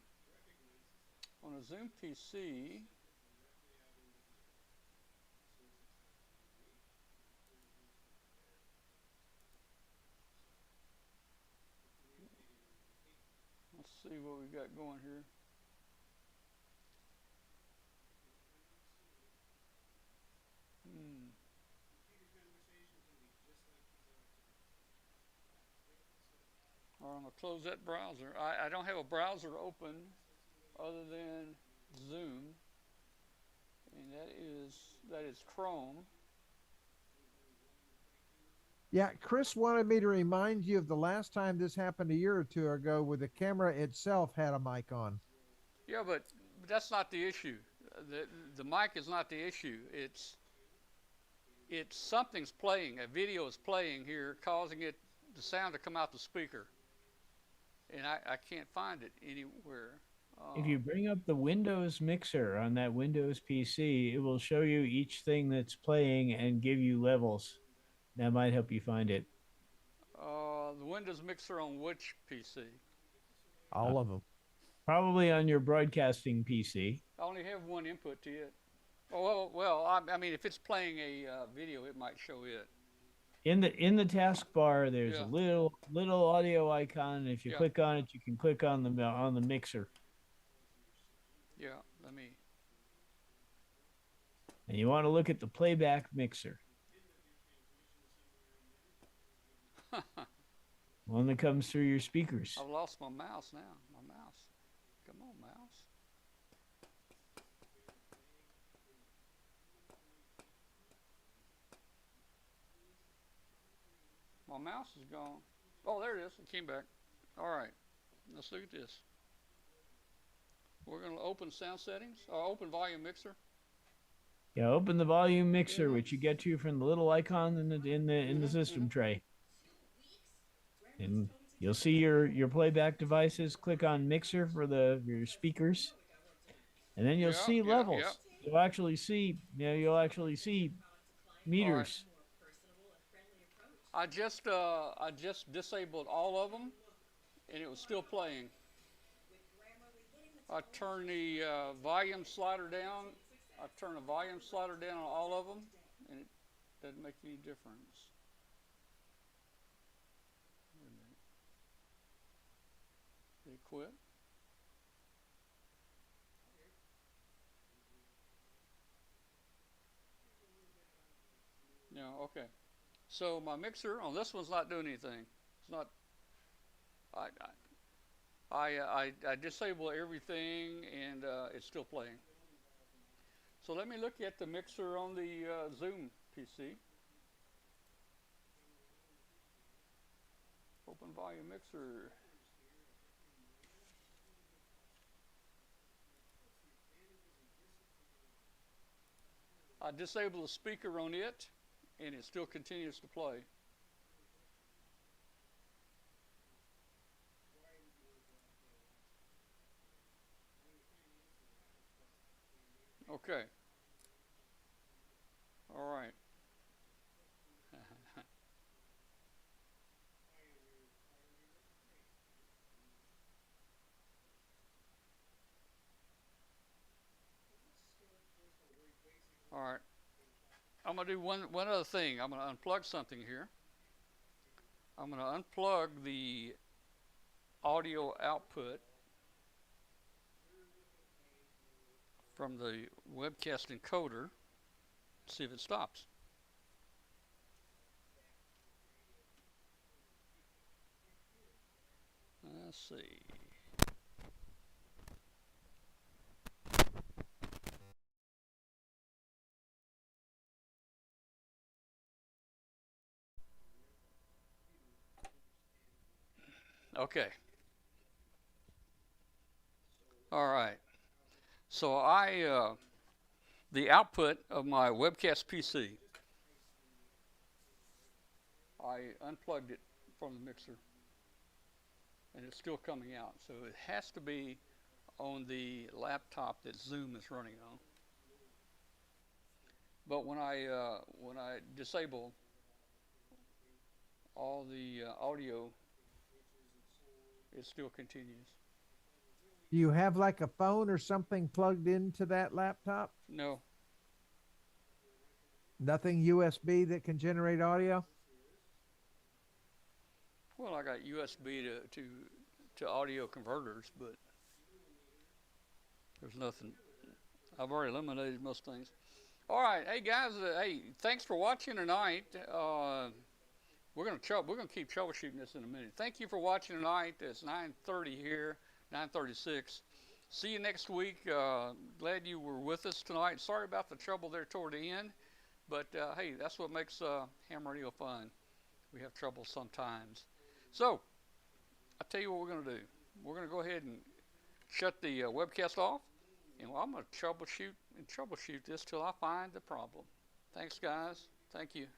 [SPEAKER 1] let's see what we got going here. All right, I'm going to close that browser. I don't have a browser open other than Zoom, and that is Chrome.
[SPEAKER 2] Yeah, Chris wanted me to remind you of the last time this happened a year or two ago where the camera itself had a mic on.
[SPEAKER 1] Yeah, but that's not the issue. The mic is not the issue. It's something's playing. A video is playing here, causing the sound to come out the speaker. and I can't find it anywhere.
[SPEAKER 3] If you bring up the Windows mixer on that Windows PC, it will show you each thing that's playing and give you levels. That might help you find it.
[SPEAKER 1] The Windows mixer on which PC?
[SPEAKER 2] All of them.
[SPEAKER 3] Probably on your broadcasting PC.
[SPEAKER 1] I only have one input to it. Oh, well, I mean, if it's playing a video, it might show it.
[SPEAKER 3] In the taskbar, there's
[SPEAKER 1] Yeah.
[SPEAKER 3] a little audio icon. If you
[SPEAKER 1] Yeah.
[SPEAKER 3] click on it, you can click on the mixer,
[SPEAKER 1] Yeah, let me.
[SPEAKER 3] and you want to look at the playback mixer, one that comes through your speakers.
[SPEAKER 1] I've lost my mouse now. My mouse. Come on, mouse. My mouse is gone. Oh, there it is. It came back. All right. Let's look at this. We're going to open sound settings, or open volume mixer.
[SPEAKER 3] Yeah, open the volume mixer, which you get to from the little icon in the system tray, and you'll see your playback devices. Click on mixer for your speakers, and then you'll see levels. You'll actually see meters.
[SPEAKER 1] I just disabled all of them, and it was still playing. I turn the volume slider down. I turn the volume slider down on all of them, and it doesn't make any difference. Wait a minute. Did it quit? No, okay. So my mixer on this one's not doing anything. It's not. I disable everything, and it's still playing. So let me look at the mixer on the Zoom PC. Open volume mixer. I disable the speaker on it, and it still continues to play. Okay. All right. All right. I'm going to do one other thing. I'm going to unplug something here. I'm going to unplug the audio output from the webcast encoder. See if it stops. Let's see. Okay. All right. So the output of my webcast PC, I unplugged it from the mixer, and it's still coming out. So it has to be on the laptop that Zoom is running on. But when I disable all the audio, it still continues.
[SPEAKER 2] Do you have like a phone or something plugged into that laptop?
[SPEAKER 1] No.
[SPEAKER 2] Nothing USB that can generate audio?
[SPEAKER 1] Well, I got USB to audio converters, but there's nothing. I've already eliminated most things. All right, hey guys, hey, thanks for watching tonight. We're gonna keep troubleshooting this in a minute. Thank you for watching tonight. It's 9:30 here, 9:36. See you next week. Glad you were with us tonight. Sorry about the trouble there toward the end, but hey, that's what makes ham radio fun. We have trouble sometimes. So, I'll tell you what we're gonna do. We're gonna go ahead and shut the webcast off, and I'm gonna troubleshoot this till I find the problem. Thanks, guys. Thank you.